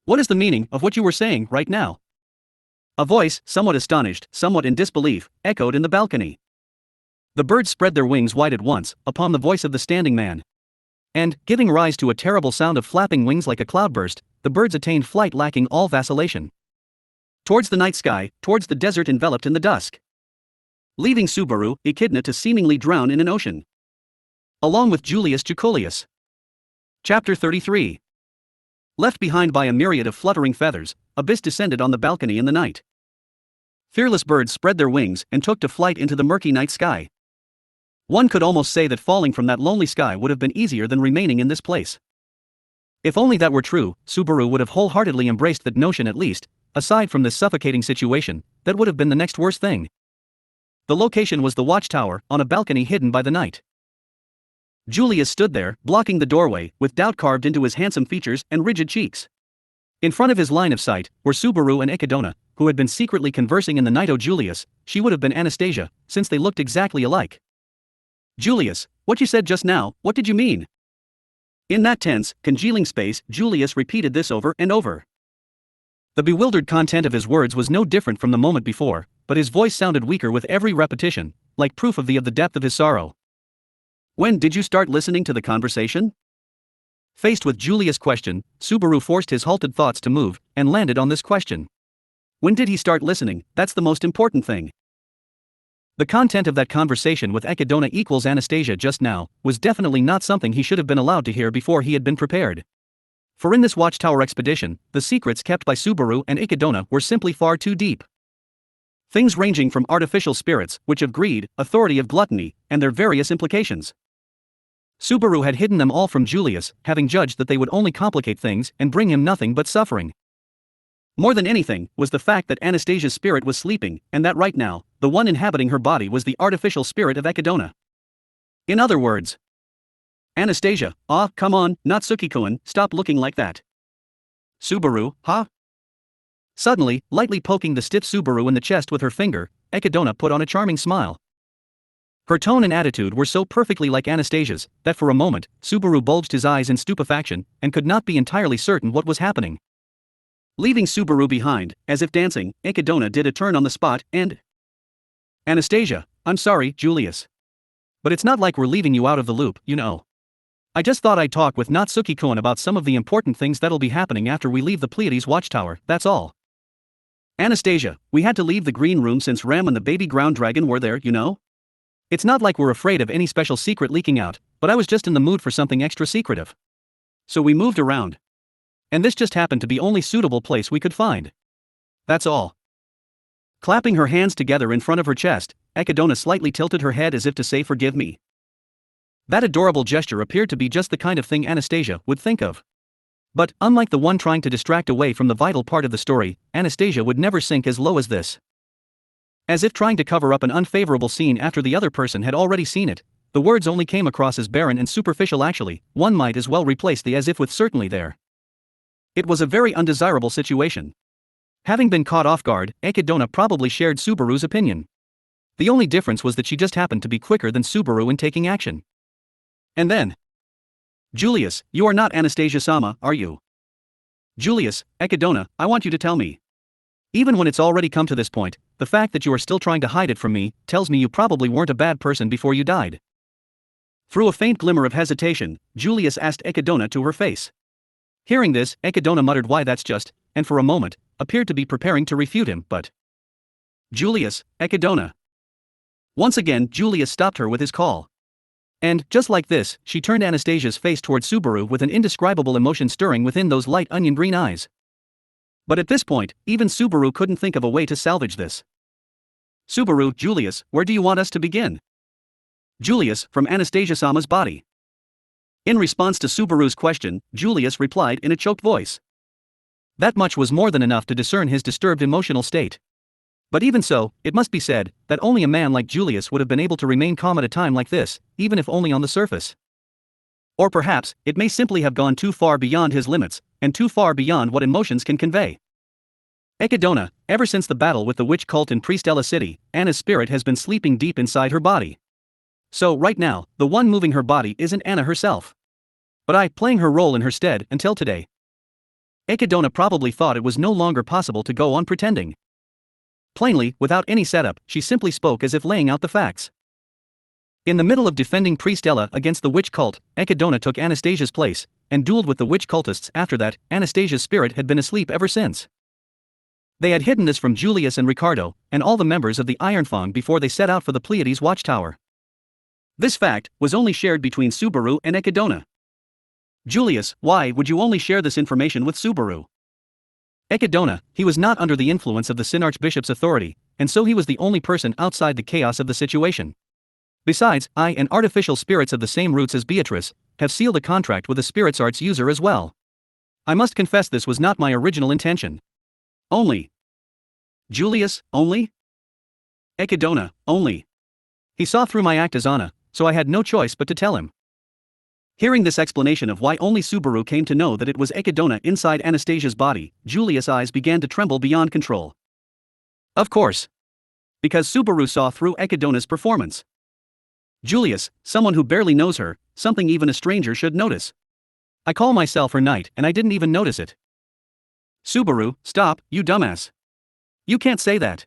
What is the meaning of what you were saying right now? A voice, somewhat astonished, somewhat in disbelief, echoed in the balcony. The birds spread their wings wide at once, upon the voice of the standing man. And, giving rise to a terrible sound of flapping wings like a cloudburst, the birds attained flight lacking all vacillation. Towards the night sky, towards the desert enveloped in the dusk. Leaving Subaru, Echidna to seemingly drown in an ocean. Along with Julius Jacolius. Chapter 33. Left behind by a myriad of fluttering feathers, Abyss descended on the balcony in the night. Fearless birds spread their wings and took to flight into the murky night sky. One could almost say that falling from that lonely sky would have been easier than remaining in this place. If only that were true, Subaru would have wholeheartedly embraced that notion at least. Aside from this suffocating situation, that would have been the next worst thing. The location was the watchtower, on a balcony hidden by the night. Julius stood there, blocking the doorway, with doubt carved into his handsome features and rigid cheeks. In front of his line of sight were Subaru and Echidna, who had been secretly conversing in the night. Oh, Julius, she would have been Anastasia, since they looked exactly alike. Julius, what you said just now, what did you mean? In that tense, congealing space, Julius repeated this over and over. The bewildered content of his words was no different from the moment before, but his voice sounded weaker with every repetition, like proof of the depth of his sorrow. When did you start listening to the conversation? Faced with Julius' question, Subaru forced his halted thoughts to move, and landed on this question. When did he start listening? That's the most important thing. The content of that conversation with Echidna equals Anastasia just now was definitely not something he should have been allowed to hear before he had been prepared. For in this watchtower expedition, the secrets kept by Subaru and Echidna were simply far too deep. Things ranging from artificial spirits, which of greed, authority of gluttony, and their various implications. Subaru had hidden them all from Julius, having judged that they would only complicate things and bring him nothing but suffering. More than anything, was the fact that Anastasia's spirit was sleeping, and that right now, the one inhabiting her body was the artificial spirit of Ekidona. In other words, Anastasia, come on, Natsuki-kun, stop looking like that. Subaru, huh? Suddenly, lightly poking the stiff Subaru in the chest with her finger, Ekidona put on a charming smile. Her tone and attitude were so perfectly like Anastasia's, that for a moment, Subaru bulged his eyes in stupefaction, and could not be entirely certain what was happening. Leaving Subaru behind, as if dancing, Ekidona did a turn on the spot, and... Anastasia, I'm sorry, Julius. But it's not like we're leaving you out of the loop, you know. I just thought I'd talk with Natsuki-kun about some of the important things that'll be happening after we leave the Pleiades watchtower, that's all. Anastasia, we had to leave the green room since Ram and the baby ground dragon were there, you know? It's not like we're afraid of any special secret leaking out, but I was just in the mood for something extra secretive. So we moved around. And this just happened to be the only suitable place we could find. That's all. Clapping her hands together in front of her chest, Ekidona slightly tilted her head as if to say forgive me. That adorable gesture appeared to be just the kind of thing Anastasia would think of. But, unlike the one trying to distract away from the vital part of the story, Anastasia would never sink as low as this. As if trying to cover up an unfavorable scene after the other person had already seen it, the words only came across as barren and superficial. Actually, one might as well replace the as if with certainly there. It was a very undesirable situation. Having been caught off guard, Ekidona probably shared Subaru's opinion. The only difference was that she just happened to be quicker than Subaru in taking action. And then... Julius, you are not Anastasia-sama, are you? Julius, Ekidona, I want you to tell me. Even when it's already come to this point, the fact that you are still trying to hide it from me tells me you probably weren't a bad person before you died. Through a faint glimmer of hesitation, Julius asked Ekidona to her face. Hearing this, Ekidona muttered why that's just, and for a moment, appeared to be preparing to refute him, but... Julius, Ekidona. Once again Julius stopped her with his call. And, just like this, she turned Anastasia's face toward Subaru with an indescribable emotion stirring within those light onion green eyes. But at this point, even Subaru couldn't think of a way to salvage this. Subaru, Julius, where do you want us to begin? Julius, from Anastasia-sama's body. In response to Subaru's question, Julius replied in a choked voice. That much was more than enough to discern his disturbed emotional state. But even so, it must be said that only a man like Julius would have been able to remain calm at a time like this, even if only on the surface. Or perhaps, it may simply have gone too far beyond his limits, and too far beyond what emotions can convey. Ekidona, ever since the battle with the witch cult in Priestella City, Anna's spirit has been sleeping deep inside her body. So right now, the one moving her body isn't Anna herself. But I, playing her role in her stead, until today. Ekidona probably thought it was no longer possible to go on pretending. Plainly, without any setup, she simply spoke as if laying out the facts. In the middle of defending Priestella against the witch cult, Ekidona took Anastasia's place, and dueled with the witch cultists. After that, Anastasia's spirit had been asleep ever since. They had hidden this from Julius and Ricardo, and all the members of the Iron Fang before they set out for the Pleiades watchtower. This fact was only shared between Subaru and Ekidona. Julius, why would you only share this information with Subaru? Ekidona, he was not under the influence of the Synarchbishop's authority, and so he was the only person outside the chaos of the situation. Besides, I and artificial spirits of the same roots as Beatrice have sealed a contract with a spirits arts user as well. I must confess this was not my original intention. Only. Julius, only? Ekidona, only. He saw through my act as Anna, so I had no choice but to tell him. Hearing this explanation of why only Subaru came to know that it was Ekidona inside Anastasia's body, Julius' eyes began to tremble beyond control. Of course. Because Subaru saw through Ekidona's performance. Julius, someone who barely knows her, something even a stranger should notice. I call myself her knight and I didn't even notice it. Subaru, stop, you dumbass. You can't say that.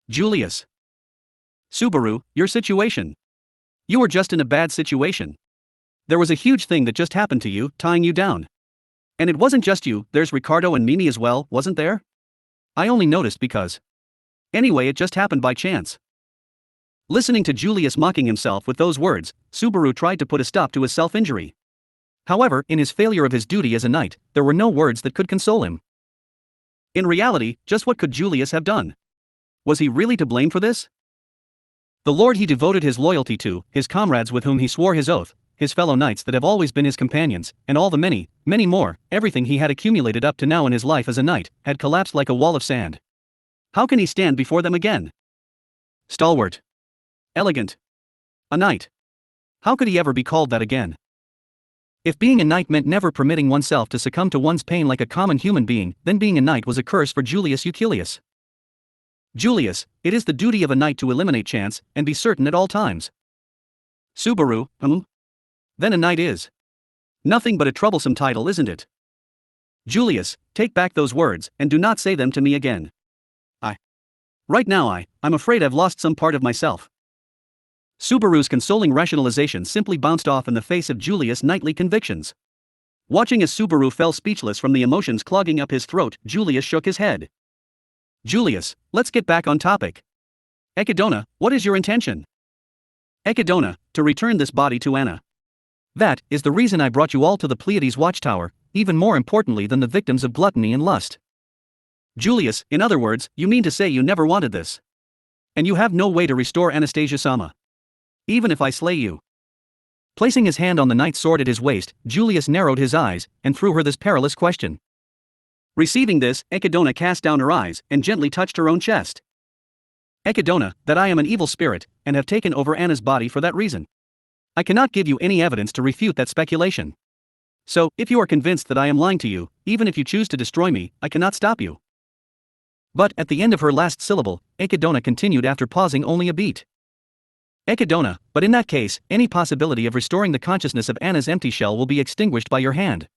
Julius. Subaru, your situation. You were just in a bad situation. There was a huge thing that just happened to you, tying you down. And it wasn't just you, there's Ricardo and Mimi as well, wasn't there? I only noticed because. Anyway, it just happened by chance. Listening to Julius mocking himself with those words, Subaru tried to put a stop to his self-injury. However, in his failure of his duty as a knight, there were no words that could console him. In reality, just what could Julius have done? Was he really to blame for this? The Lord he devoted his loyalty to, his comrades with whom he swore his oath, his fellow knights that have always been his companions, and all the many, many more, everything he had accumulated up to now in his life as a knight, had collapsed like a wall of sand. How can he stand before them again? Stalwart. Elegant. A knight. How could he ever be called that again? If being a knight meant never permitting oneself to succumb to one's pain like a common human being, then being a knight was a curse for Julius Euchelius. Julius, it is the duty of a knight to eliminate chance, and be certain at all times. Subaru, Then a knight is nothing but a troublesome title, isn't it? Julius, take back those words, and do not say them to me again. Right now I'm afraid I've lost some part of myself. Subaru's consoling rationalization simply bounced off in the face of Julius' knightly convictions. Watching as Subaru fell speechless from the emotions clogging up his throat, Julius shook his head. Julius, let's get back on topic. Echidna, what is your intention? Echidna, to return this body to Anna. That is the reason I brought you all to the Pleiades watchtower, even more importantly than the victims of gluttony and lust. Julius, in other words, you mean to say you never wanted this? And you have no way to restore Anastasia-sama? Even if I slay you? Placing his hand on the knight's sword at his waist, Julius narrowed his eyes, and threw her this perilous question. Receiving this, Echidna cast down her eyes, and gently touched her own chest. Echidna, that I am an evil spirit, and have taken over Anna's body for that reason. I cannot give you any evidence to refute that speculation. So, if you are convinced that I am lying to you, even if you choose to destroy me, I cannot stop you. But at the end of her last syllable, Echidna continued after pausing only a beat. Echidna, but in that case, any possibility of restoring the consciousness of Anna's empty shell will be extinguished by your hand.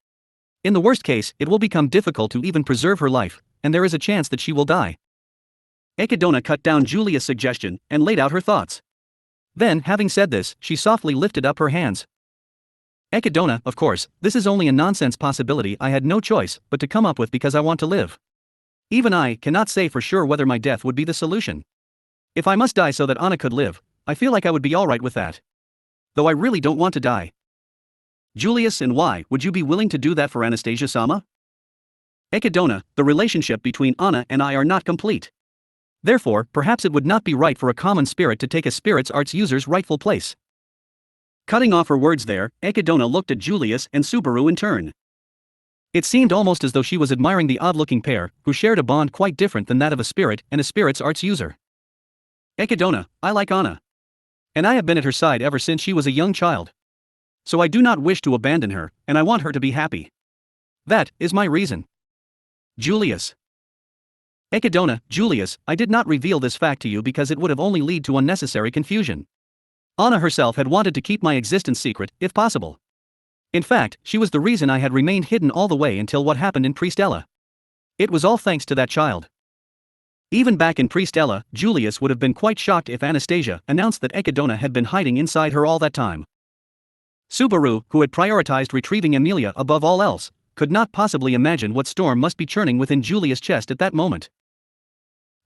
In the worst case, it will become difficult to even preserve her life, and there is a chance that she will die. Echidna cut down Julius' suggestion, and laid out her thoughts. Then, having said this, she softly lifted up her hands. Echidna, of course, this is only a nonsense possibility I had no choice but to come up with because I want to live. Even I cannot say for sure whether my death would be the solution. If I must die so that Anna could live, I feel like I would be alright with that. Though I really don't want to die. Julius, and why would you be willing to do that for Anastasia-sama? Echidna, the relationship between Anna and I are not complete. Therefore, perhaps it would not be right for a common spirit to take a spirit's arts user's rightful place. Cutting off her words there, Echidna looked at Julius and Subaru in turn. It seemed almost as though she was admiring the odd-looking pair, who shared a bond quite different than that of a spirit and a spirit's arts user. Echidna, I like Anna. And I have been at her side ever since she was a young child. So I do not wish to abandon her, and I want her to be happy. That is my reason. Julius. Echidna, Julius, I did not reveal this fact to you because it would have only led to unnecessary confusion. Anna herself had wanted to keep my existence secret, if possible. In fact, she was the reason I had remained hidden all the way until what happened in Priestella. It was all thanks to that child. Even back in Priestella, Julius would have been quite shocked if Anastasia announced that Echidna had been hiding inside her all that time. Subaru, who had prioritized retrieving Amelia above all else, could not possibly imagine what storm must be churning within Julius' chest at that moment.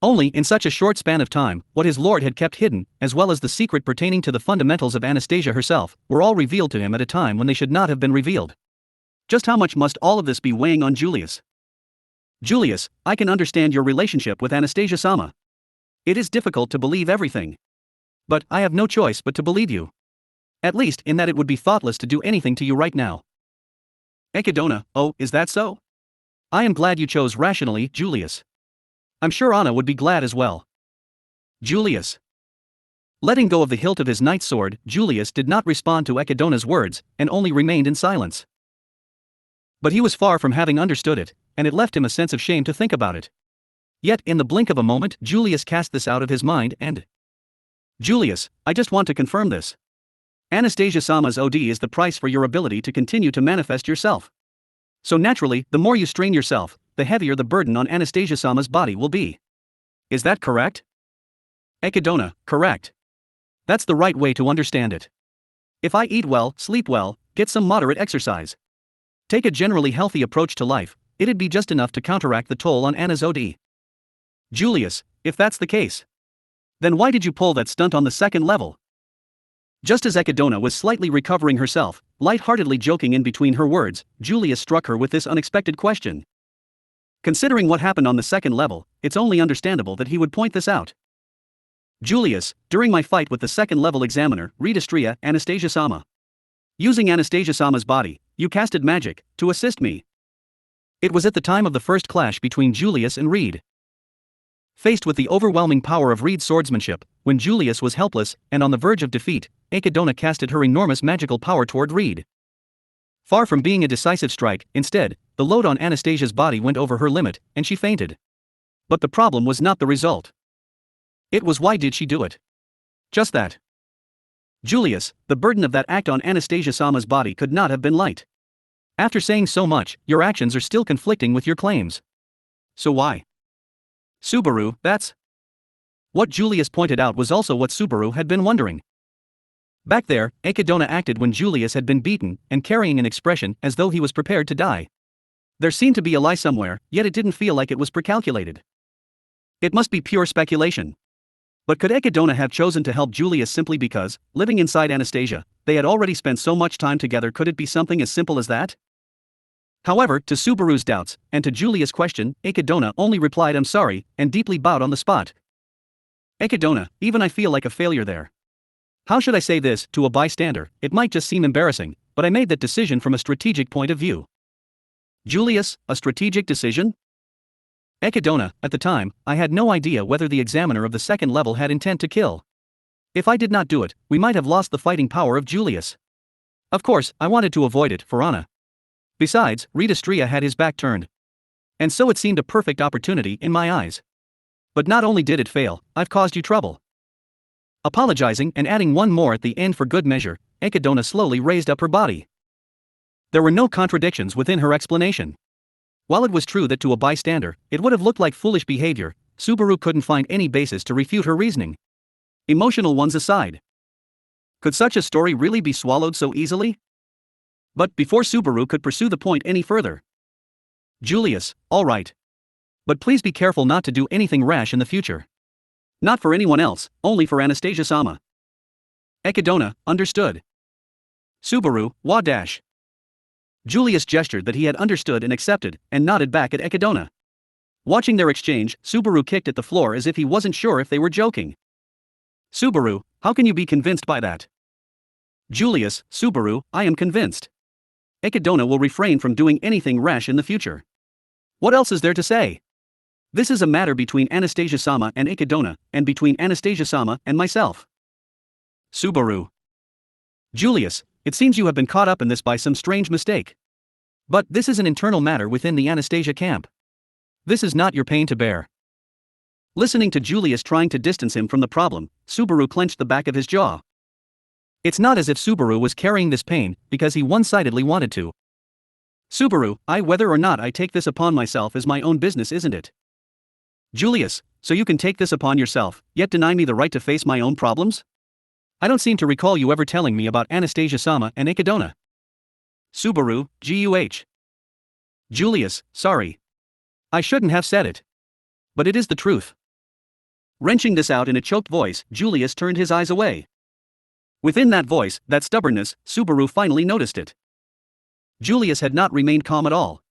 Only in such a short span of time, what his lord had kept hidden, as well as the secret pertaining to the fundamentals of Anastasia herself, were all revealed to him at a time when they should not have been revealed. Just how much must all of this be weighing on Julius? Julius, I can understand your relationship with Anastasia-sama. It is difficult to believe everything. But I have no choice but to believe you. At least in that it would be thoughtless to do anything to you right now. Echidna, oh, is that so? I am glad you chose rationally, Julius. I'm sure Anna would be glad as well. Julius. Letting go of the hilt of his knight's sword, Julius did not respond to Echidna's words, and only remained in silence. But he was far from having understood it, and it left him a sense of shame to think about it. Yet, in the blink of a moment, Julius cast this out of his mind and... Julius, I just want to confirm this. Anastasia-sama's OD is the price for your ability to continue to manifest yourself. So naturally, the more you strain yourself, the heavier the burden on Anastasia-sama's body will be. Is that correct? Echidna, correct. That's the right way to understand it. If I eat well, sleep well, get some moderate exercise, take a generally healthy approach to life, it'd be just enough to counteract the toll on Anna's OD. Julius, if that's the case, then why did you pull that stunt on the second level? Just as Echidna was slightly recovering herself, light-heartedly joking in between her words, Julius struck her with this unexpected question. Considering what happened on the second level, it's only understandable that he would point this out. Julius, during my fight with the second level examiner, Redistria Anastasia-sama. Using Anastasia-sama's body, you casted magic to assist me. It was at the time of the first clash between Julius and Reed. Faced with the overwhelming power of Reed's swordsmanship, when Julius was helpless and on the verge of defeat, Akidona casted her enormous magical power toward Reed. Far from being a decisive strike, instead, the load on Anastasia's body went over her limit, and she fainted. But the problem was not the result. It was why did she do it? Just that. Julius, the burden of that act on Anastasia-sama's body could not have been light. After saying so much, your actions are still conflicting with your claims. So why? Subaru, that's... What Julius pointed out was also what Subaru had been wondering. Back there, Akidona acted when Julius had been beaten, and carrying an expression as though he was prepared to die. There seemed to be a lie somewhere, yet it didn't feel like it was precalculated. It must be pure speculation. But could Akidona have chosen to help Julius simply because, living inside Anastasia, they had already spent so much time together? Could it be something as simple as that? However, to Subaru's doubts, and to Julius' question, Akidona only replied I'm sorry, and deeply bowed on the spot. Akidona, even I feel like a failure there. How should I say this to a bystander? It might just seem embarrassing, but I made that decision from a strategic point of view. Julius, a strategic decision? Akidona, at the time, I had no idea whether the examiner of the second level had intent to kill. If I did not do it, we might have lost the fighting power of Julius. Of course, I wanted to avoid it for Anna. Besides, Redistria had his back turned. And so it seemed a perfect opportunity in my eyes. But not only did it fail, I've caused you trouble. Apologizing and adding one more at the end for good measure, Akidona slowly raised up her body. There were no contradictions within her explanation. While it was true that to a bystander, it would have looked like foolish behavior, Subaru couldn't find any basis to refute her reasoning. Emotional ones aside. Could such a story really be swallowed so easily? But before Subaru could pursue the point any further. Julius, all right. But please be careful not to do anything rash in the future. Not for anyone else, only for Anastasia-sama. Akidona, understood. Subaru, wa-dash. Julius gestured that he had understood and accepted, and nodded back at Akidona. Watching their exchange, Subaru kicked at the floor as if he wasn't sure if they were joking. Subaru, how can you be convinced by that? Julius, Subaru, I am convinced. Akidona will refrain from doing anything rash in the future. What else is there to say? This is a matter between Anastasia-sama and Akidona, and between Anastasia-sama and myself. Subaru. Julius, it seems you have been caught up in this by some strange mistake. But this is an internal matter within the Anastasia camp. This is not your pain to bear. Listening to Julius trying to distance him from the problem, Subaru clenched the back of his jaw. It's not as if Subaru was carrying this pain because he one-sidedly wanted to. Subaru, whether or not I take this upon myself is my own business, isn't it? Julius, so you can take this upon yourself, yet deny me the right to face my own problems? I don't seem to recall you ever telling me about Anastasia-sama and Akidona. Subaru, guh. Julius, sorry. I shouldn't have said it. But it is the truth. Wrenching this out in a choked voice, Julius turned his eyes away. Within that voice, that stubbornness, Subaru finally noticed it. Julius had not remained calm at all.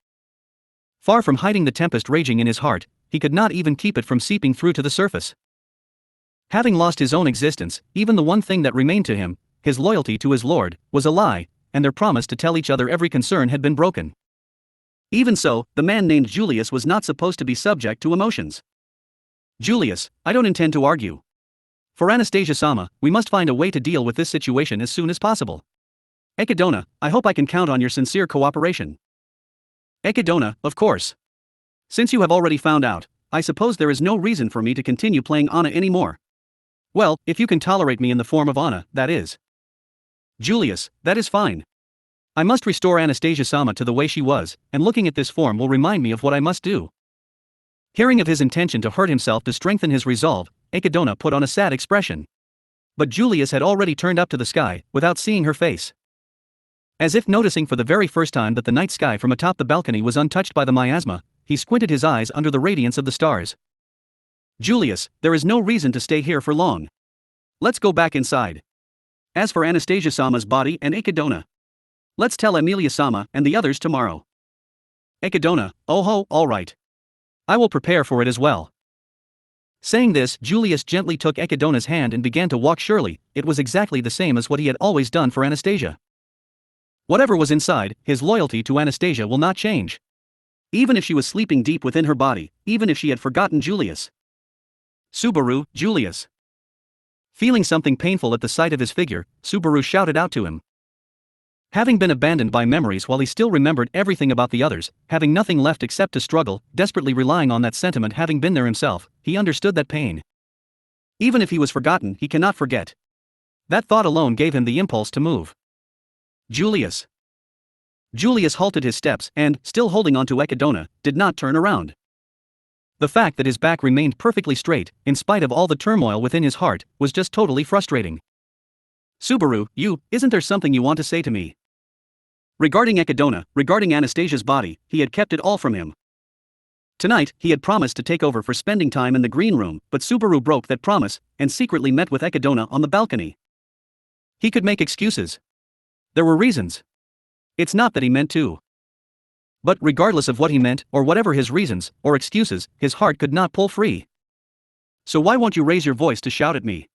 Far from hiding the tempest raging in his heart, he could not even keep it from seeping through to the surface. Having lost his own existence, even the one thing that remained to him, his loyalty to his lord, was a lie, and their promise to tell each other every concern had been broken. Even so, the man named Julius was not supposed to be subject to emotions. Julius, I don't intend to argue. For Anastasia-sama, we must find a way to deal with this situation as soon as possible. Akidona, I hope I can count on your sincere cooperation. Akidona, of course. Since you have already found out, I suppose there is no reason for me to continue playing Anna anymore. Well, if you can tolerate me in the form of Anna, that is. Julius, that is fine. I must restore Anastasia-sama to the way she was, and looking at this form will remind me of what I must do. Hearing of his intention to hurt himself to strengthen his resolve, Akidona put on a sad expression. But Julius had already turned up to the sky, without seeing her face. As if noticing for the very first time that the night sky from atop the balcony was untouched by the miasma, he squinted his eyes under the radiance of the stars. Julius, there is no reason to stay here for long. Let's go back inside. As for Anastasia-sama's body and Akidona, let's tell Emilia-sama and the others tomorrow. Akidona, oh ho, all right. I will prepare for it as well. Saying this, Julius gently took Echidna's hand and began to walk. Surely, it was exactly the same as what he had always done for Anastasia. Whatever was inside, his loyalty to Anastasia will not change. Even if she was sleeping deep within her body, even if she had forgotten Julius. Subaru, Julius. Feeling something painful at the sight of his figure, Subaru shouted out to him. Having been abandoned by memories while he still remembered everything about the others, having nothing left except to struggle, desperately relying on that sentiment having been there himself, he understood that pain. Even if he was forgotten, he cannot forget. That thought alone gave him the impulse to move. Julius. Julius halted his steps and, still holding on to Echidna, did not turn around. The fact that his back remained perfectly straight, in spite of all the turmoil within his heart, was just totally frustrating. Subaru, isn't there something you want to say to me? Regarding Echidna, regarding Anastasia's body, he had kept it all from him. Tonight, he had promised to take over for spending time in the green room, but Subaru broke that promise, and secretly met with Echidna on the balcony. He could make excuses. There were reasons. It's not that he meant to. But regardless of what he meant, or whatever his reasons, or excuses, his heart could not pull free. So why won't you raise your voice to shout at me?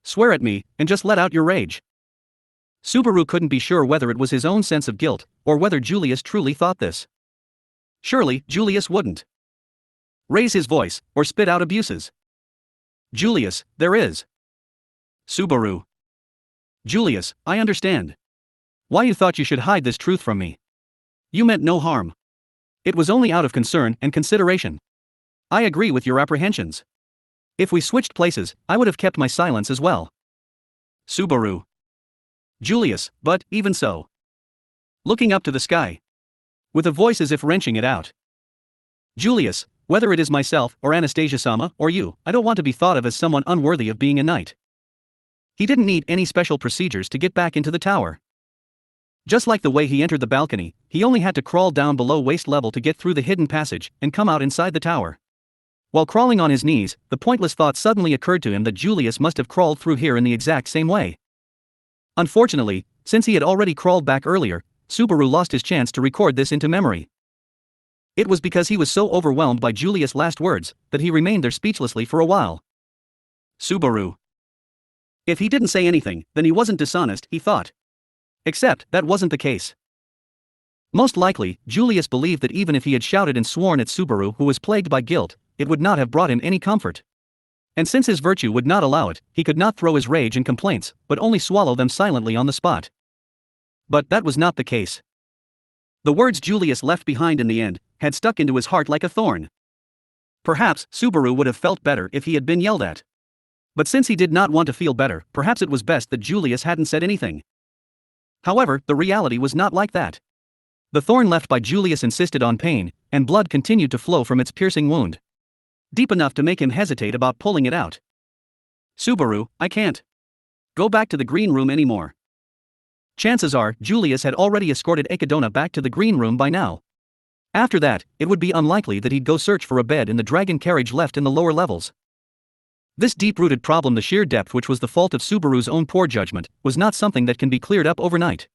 Swear at me, and just let out your rage. Subaru couldn't be sure whether it was his own sense of guilt, or whether Julius truly thought this. Surely, Julius wouldn't raise his voice, or spit out abuses. Julius, there is. Subaru. Julius, I understand. Why you thought you should hide this truth from me. You meant no harm. It was only out of concern and consideration. I agree with your apprehensions. If we switched places, I would have kept my silence as well. Subaru. Julius, but, even so. Looking up to the sky. With a voice as if wrenching it out. Julius, whether it is myself, or Anastasia-sama, or you, I don't want to be thought of as someone unworthy of being a knight. He didn't need any special procedures to get back into the tower. Just like the way he entered the balcony, he only had to crawl down below waist level to get through the hidden passage and come out inside the tower. While crawling on his knees, the pointless thought suddenly occurred to him that Julius must have crawled through here in the exact same way. Unfortunately, since he had already crawled back earlier, Subaru lost his chance to record this into memory. It was because he was so overwhelmed by Julius' last words that he remained there speechlessly for a while. Subaru. If he didn't say anything, then he wasn't dishonest, he thought. Except, that wasn't the case. Most likely, Julius believed that even if he had shouted and sworn at Subaru, who was plagued by guilt, it would not have brought him any comfort. And since his virtue would not allow it, he could not throw his rage and complaints, but only swallow them silently on the spot. But that was not the case. The words Julius left behind in the end had stuck into his heart like a thorn. Perhaps Subaru would have felt better if he had been yelled at. But since he did not want to feel better, perhaps it was best that Julius hadn't said anything. However, the reality was not like that. The thorn left by Julius insisted on pain, and blood continued to flow from its piercing wound. Deep enough to make him hesitate about pulling it out. Subaru, I can't go back to the green room anymore. Chances are, Julius had already escorted Echidna back to the green room by now. After that, it would be unlikely that he'd go search for a bed in the dragon carriage left in the lower levels. This deep-rooted problem, the sheer depth which was the fault of Subaru's own poor judgment, was not something that can be cleared up overnight.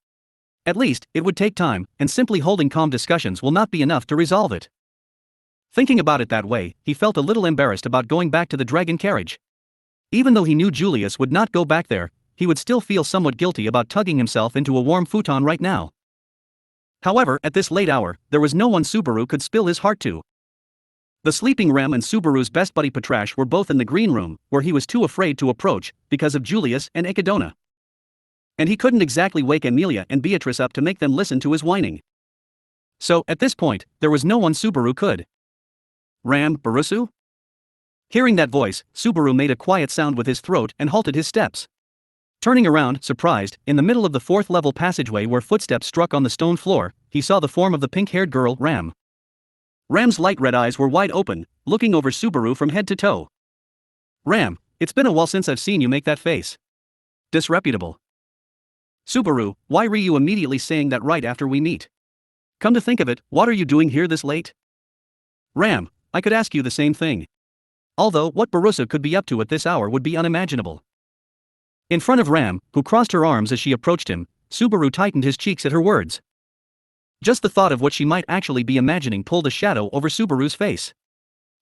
At least, it would take time, and simply holding calm discussions will not be enough to resolve it. Thinking about it that way, he felt a little embarrassed about going back to the dragon carriage. Even though he knew Julius would not go back there, he would still feel somewhat guilty about tugging himself into a warm futon right now. However, at this late hour, there was no one Subaru could spill his heart to. The sleeping Rem and Subaru's best buddy Patrash were both in the green room, where he was too afraid to approach, because of Julius and Echidna. And he couldn't exactly wake Amelia and Beatrice up to make them listen to his whining. So, at this point, there was no one Subaru could. Ram, Barusu? Hearing that voice, Subaru made a quiet sound with his throat and halted his steps. Turning around, surprised, in the middle of the fourth-level passageway where footsteps struck on the stone floor, he saw the form of the pink-haired girl, Ram. Ram's light red eyes were wide open, looking over Subaru from head to toe. Ram, it's been a while since I've seen you make that face. Disreputable. Subaru, why were you immediately saying that right after we meet? Come to think of it, what are you doing here this late? Ram, I could ask you the same thing. Although, what Barusa could be up to at this hour would be unimaginable. In front of Ram, who crossed her arms as she approached him, Subaru tightened his cheeks at her words. Just the thought of what she might actually be imagining pulled a shadow over Subaru's face.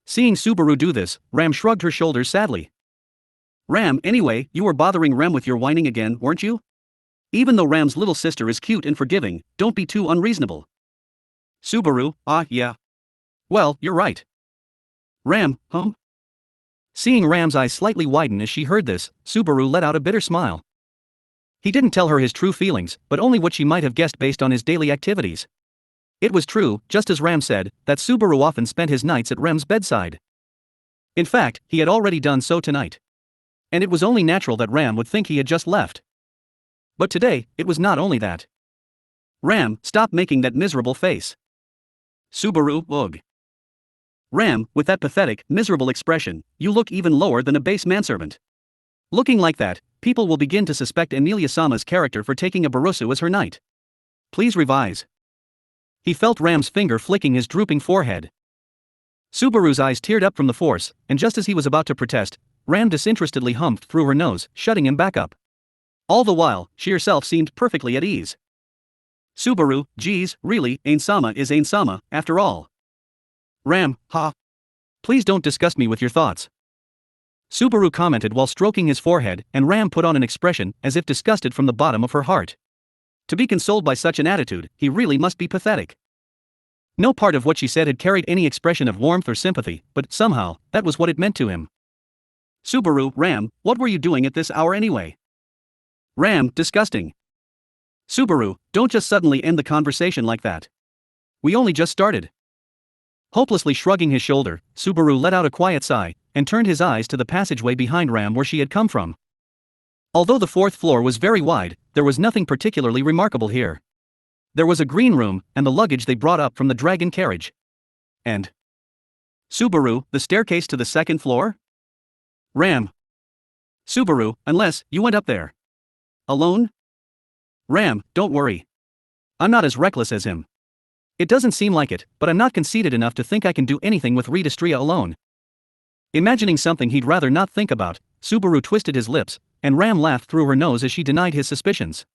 Seeing Subaru do this, Ram shrugged her shoulders sadly. Ram, anyway, you were bothering Rem with your whining again, weren't you? Even though Ram's little sister is cute and forgiving, don't be too unreasonable. Subaru, yeah. Well, you're right. Ram, Seeing Ram's eyes slightly widen as she heard this, Subaru let out a bitter smile. He didn't tell her his true feelings, but only what she might have guessed based on his daily activities. It was true, just as Ram said, that Subaru often spent his nights at Rem's bedside. In fact, he had already done so tonight. And it was only natural that Ram would think he had just left. But today, it was not only that. Ram, stop making that miserable face. Subaru, ugh. Ram, with that pathetic, miserable expression, you look even lower than a base manservant. Looking like that, people will begin to suspect Emilia-sama's character for taking a Barusu as her knight. Please revise. He felt Ram's finger flicking his drooping forehead. Subaru's eyes teared up from the force, and just as he was about to protest, Ram disinterestedly humphed through her nose, shutting him back up. All the while, she herself seemed perfectly at ease. Subaru, geez, really, Ain-sama is Ain-sama, after all. Ram, please don't disgust me with your thoughts. Subaru commented while stroking his forehead, and Ram put on an expression as if disgusted from the bottom of her heart. To be consoled by such an attitude, he really must be pathetic. No part of what she said had carried any expression of warmth or sympathy, but somehow, that was what it meant to him. Subaru, Ram, what were you doing at this hour anyway? Ram, disgusting. Subaru, don't just suddenly end the conversation like that. We only just started. Hopelessly shrugging his shoulder, Subaru let out a quiet sigh, and turned his eyes to the passageway behind Ram where she had come from. Although the fourth floor was very wide, there was nothing particularly remarkable here. There was a green room, and the luggage they brought up from the dragon carriage. And Subaru, the staircase to the second floor? Ram. Subaru, unless you went up there. Alone? Ram, don't worry. I'm not as reckless as him. It doesn't seem like it, but I'm not conceited enough to think I can do anything with Rita Stria alone. Imagining something he'd rather not think about, Subaru twisted his lips, and Ram laughed through her nose as she denied his suspicions.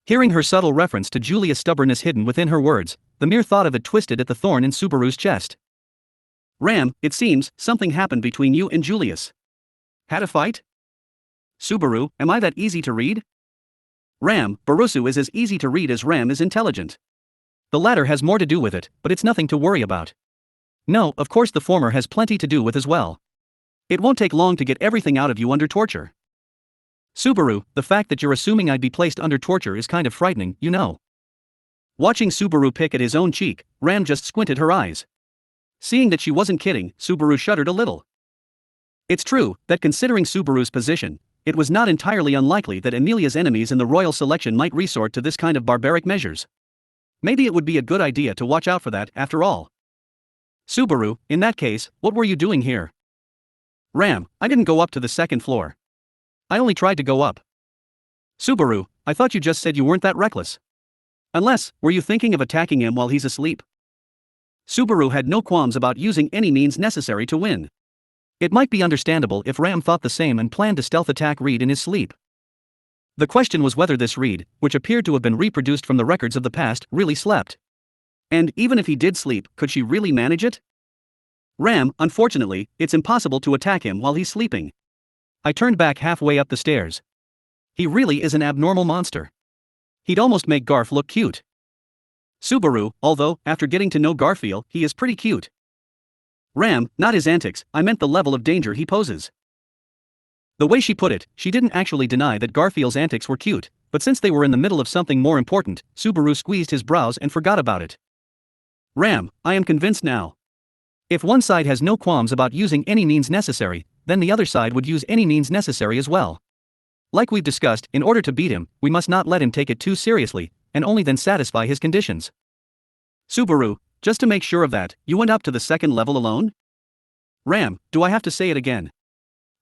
Hearing her subtle reference to Julia's stubbornness hidden within her words, the mere thought of it twisted at the thorn in Subaru's chest. Ram, it seems, something happened between you and Julius. Had a fight? Subaru, am I that easy to read? Ram, Barusu is as easy to read as Ram is intelligent. The latter has more to do with it, but it's nothing to worry about. No, of course the former has plenty to do with as well. It won't take long to get everything out of you under torture. Subaru, the fact that you're assuming I'd be placed under torture is kind of frightening, you know. Watching Subaru pick at his own cheek, Ram just squinted her eyes. Seeing that she wasn't kidding, Subaru shuddered a little. It's true that considering Subaru's position, it was not entirely unlikely that Emilia's enemies in the royal selection might resort to this kind of barbaric measures. Maybe it would be a good idea to watch out for that, after all. Subaru, in that case, what were you doing here? Ram, I didn't go up to the second floor. I only tried to go up. Subaru, I thought you just said you weren't that reckless. Unless, were you thinking of attacking him while he's asleep? Subaru had no qualms about using any means necessary to win. It might be understandable if Ram thought the same and planned to stealth attack Reed in his sleep. The question was whether this Reed, which appeared to have been reproduced from the records of the past, really slept. And even if he did sleep, could she really manage it? Ram, unfortunately, it's impossible to attack him while he's sleeping. I turned back halfway up the stairs. He really is an abnormal monster. He'd almost make Garf look cute. Subaru, although, after getting to know Garfield, he is pretty cute. Ram, not his antics, I meant the level of danger he poses. The way she put it, she didn't actually deny that Garfield's antics were cute, but since they were in the middle of something more important, Subaru squeezed his brows and forgot about it. Ram, I am convinced now. If one side has no qualms about using any means necessary, then the other side would use any means necessary as well. Like we've discussed, in order to beat him, we must not let him take it too seriously, and only then satisfy his conditions. Subaru, just to make sure of that, you went up to the second level alone? Ram, do I have to say it again?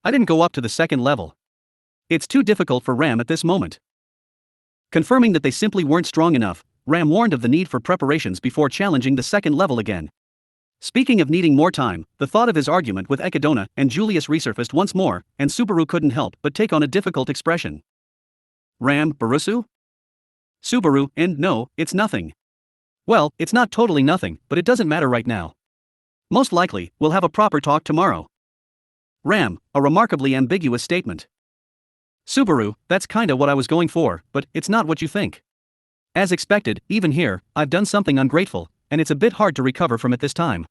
I didn't go up to the second level. It's too difficult for Ram at this moment. Confirming that they simply weren't strong enough, Ram warned of the need for preparations before challenging the second level again. Speaking of needing more time, the thought of his argument with Ekidona and Julius resurfaced once more, and Subaru couldn't help but take on a difficult expression. Ram, Barusu? Subaru, and no, it's nothing. Well, it's not totally nothing, but it doesn't matter right now. Most likely, we'll have a proper talk tomorrow. Ram, a remarkably ambiguous statement. Subaru, that's kinda what I was going for, but it's not what you think. As expected, even here, I've done something ungrateful, and it's a bit hard to recover from it this time.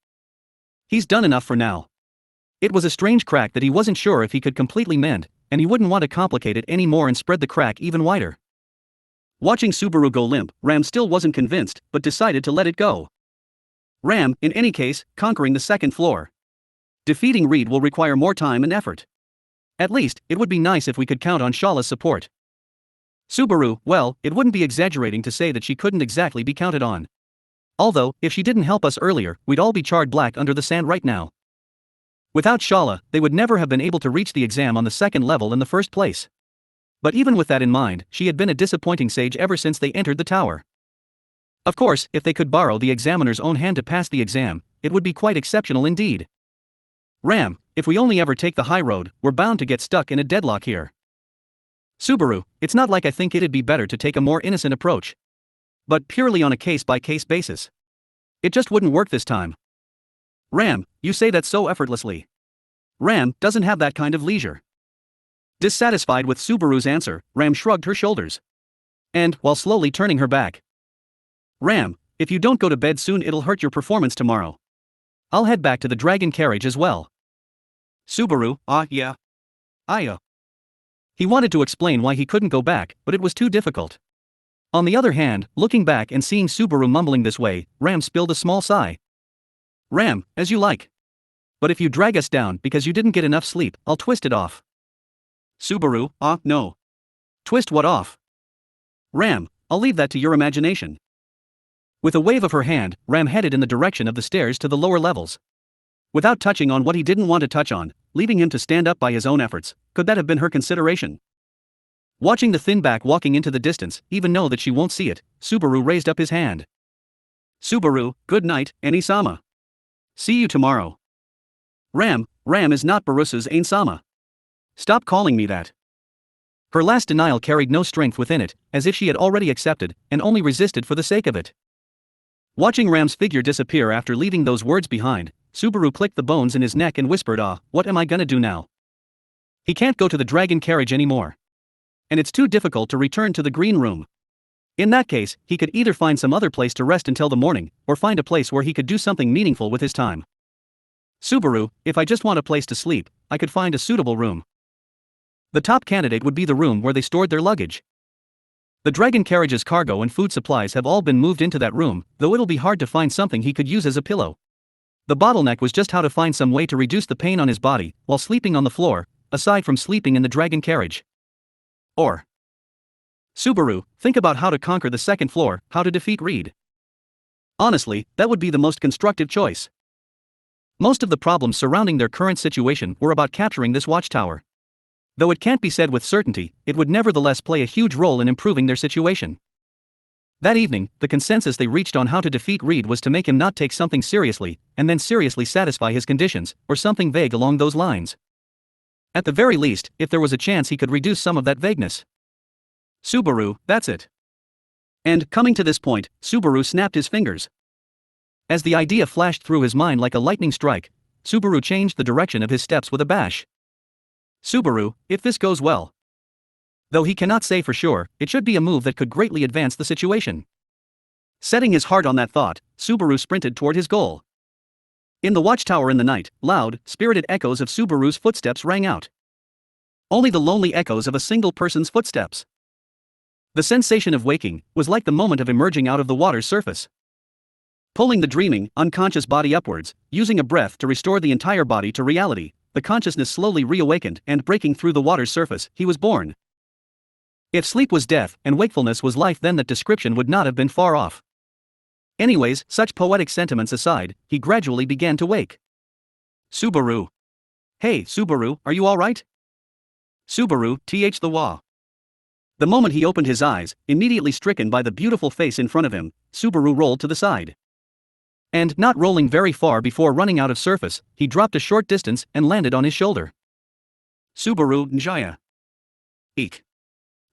He's done enough for now. It was a strange crack that he wasn't sure if he could completely mend, and he wouldn't want to complicate it any more and spread the crack even wider. Watching Subaru go limp, Ram still wasn't convinced, but decided to let it go. Ram, in any case, conquering the second floor. Defeating Reed will require more time and effort. At least, it would be nice if we could count on Shala's support. Subaru, well, it wouldn't be exaggerating to say that she couldn't exactly be counted on. Although, if she didn't help us earlier, we'd all be charred black under the sand right now. Without Shala, they would never have been able to reach the exam on the second level in the first place. But even with that in mind, she had been a disappointing sage ever since they entered the tower. Of course, if they could borrow the examiner's own hand to pass the exam, it would be quite exceptional indeed. Ram, if we only ever take the high road, we're bound to get stuck in a deadlock here. Subaru, it's not like I think it'd be better to take a more innocent approach. But purely on a case-by-case basis. It just wouldn't work this time. Ram, you say that so effortlessly. Ram doesn't have that kind of leisure. Dissatisfied with Subaru's answer, Ram shrugged her shoulders. And, while slowly turning her back. Ram, if you don't go to bed soon it'll hurt your performance tomorrow. I'll head back to the dragon carriage as well. Subaru, yeah. He wanted to explain why he couldn't go back, but it was too difficult. On the other hand, looking back and seeing Subaru mumbling this way, Ram spilled a small sigh. Ram, as you like. But if you drag us down because you didn't get enough sleep, I'll twist it off. Subaru, no. Twist what off? Ram, I'll leave that to your imagination. With a wave of her hand, Ram headed in the direction of the stairs to the lower levels. Without touching on what he didn't want to touch on, leaving him to stand up by his own efforts, could that have been her consideration? Watching the thin back walking into the distance, even know that she won't see it, Subaru raised up his hand. Subaru, good night, Ani-sama. See you tomorrow. Ram is not Barusa's Ain-sama. Stop calling me that. Her last denial carried no strength within it, as if she had already accepted, and only resisted for the sake of it. Watching Ram's figure disappear after leaving those words behind, Subaru clicked the bones in his neck and whispered, what am I gonna do now? He can't go to the dragon carriage anymore. And it's too difficult to return to the green room. In that case, he could either find some other place to rest until the morning, or find a place where he could do something meaningful with his time. Subaru, if I just want a place to sleep, I could find a suitable room. The top candidate would be the room where they stored their luggage. The dragon carriage's cargo and food supplies have all been moved into that room, though it'll be hard to find something he could use as a pillow. The bottleneck was just how to find some way to reduce the pain on his body, while sleeping on the floor, aside from sleeping in the dragon carriage. Or Subaru, think about how to conquer the second floor, how to defeat Reed. Honestly, that would be the most constructive choice. Most of the problems surrounding their current situation were about capturing this watchtower. Though it can't be said with certainty, it would nevertheless play a huge role in improving their situation. That evening, the consensus they reached on how to defeat Reed was to make him not take something seriously, and then seriously satisfy his conditions, or something vague along those lines. At the very least, if there was a chance he could reduce some of that vagueness. Subaru, that's it. And, coming to this point, Subaru snapped his fingers. As the idea flashed through his mind like a lightning strike, Subaru changed the direction of his steps with a bash. Subaru, if this goes well. Though he cannot say for sure, it should be a move that could greatly advance the situation. Setting his heart on that thought, Subaru sprinted toward his goal. In the watchtower in the night, loud, spirited echoes of Subaru's footsteps rang out. Only the lonely echoes of a single person's footsteps. The sensation of waking was like the moment of emerging out of the water's surface. Pulling the dreaming, unconscious body upwards, using a breath to restore the entire body to reality, the consciousness slowly reawakened, and breaking through the water's surface, he was born. If sleep was death, and wakefulness was life, then that description would not have been far off. Anyways, such poetic sentiments aside, he gradually began to wake. Subaru. Hey, Subaru, are you alright? Subaru, the wah. The moment he opened his eyes, immediately stricken by the beautiful face in front of him, Subaru rolled to the side. And, not rolling very far before running out of surface, he dropped a short distance and landed on his shoulder. Subaru, Njaya. Eek.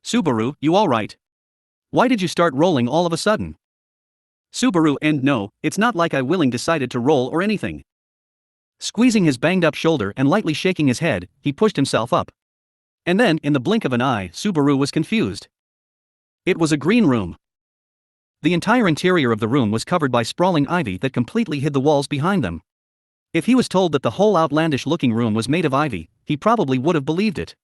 Subaru, you alright? Why did you start rolling all of a sudden? Subaru, and no, it's not like I willing decided to roll or anything. Squeezing his banged-up shoulder and lightly shaking his head, he pushed himself up. And then, in the blink of an eye, Subaru was confused. It was a green room. The entire interior of the room was covered by sprawling ivy that completely hid the walls behind them. If he was told that the whole outlandish-looking room was made of ivy, he probably would have believed it.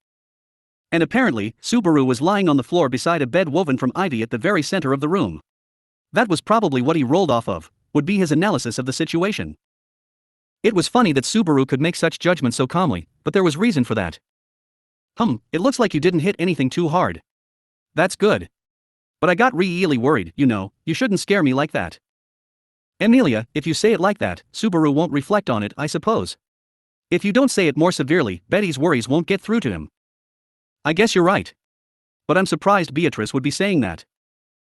And apparently, Subaru was lying on the floor beside a bed woven from ivy at the very center of the room. That was probably what he rolled off of, would be his analysis of the situation. It was funny that Subaru could make such judgments so calmly, but there was reason for that. It looks like you didn't hit anything too hard. That's good. But I got really worried, you shouldn't scare me like that. Emilia, if you say it like that, Subaru won't reflect on it, I suppose. If you don't say it more severely, Betty's worries won't get through to him. I guess you're right. But I'm surprised Beatrice would be saying that.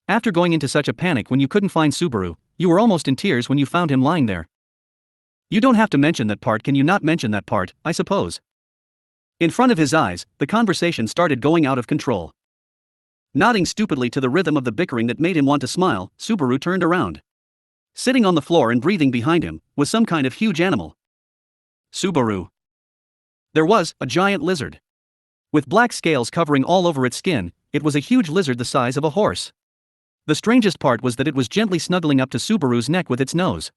After going into such a panic when you couldn't find Subaru, you were almost in tears when you found him lying there. You don't have to mention that part, can you not mention that part, I suppose? In front of his eyes, the conversation started going out of control. Nodding stupidly to the rhythm of the bickering that made him want to smile, Subaru turned around. Sitting on the floor and breathing behind him was some kind of huge animal. Subaru. There was a giant lizard. With black scales covering all over its skin, it was a huge lizard the size of a horse. The strangest part was that it was gently snuggling up to Subaru's neck with its nose.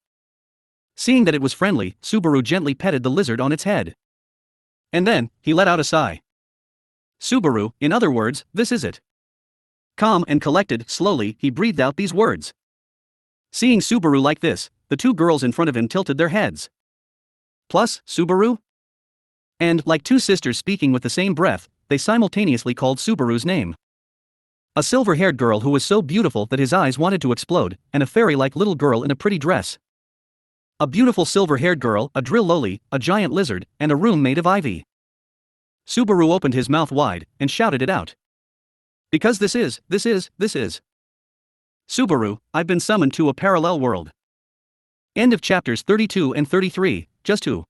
Seeing that it was friendly, Subaru gently petted the lizard on its head. And then, he let out a sigh. Subaru, in other words, this is it. Calm and collected, slowly, he breathed out these words. Seeing Subaru like this, the two girls in front of him tilted their heads. Plus, Subaru? And, like two sisters speaking with the same breath, they simultaneously called Subaru's name. A silver-haired girl who was so beautiful that his eyes wanted to explode, and a fairy-like little girl in a pretty dress. A beautiful silver-haired girl, a drill loli, a giant lizard, and a room made of ivy. Subaru opened his mouth wide, and shouted it out. Because this is. Subaru, I've been summoned to a parallel world. End of chapters 32 and 33, just who?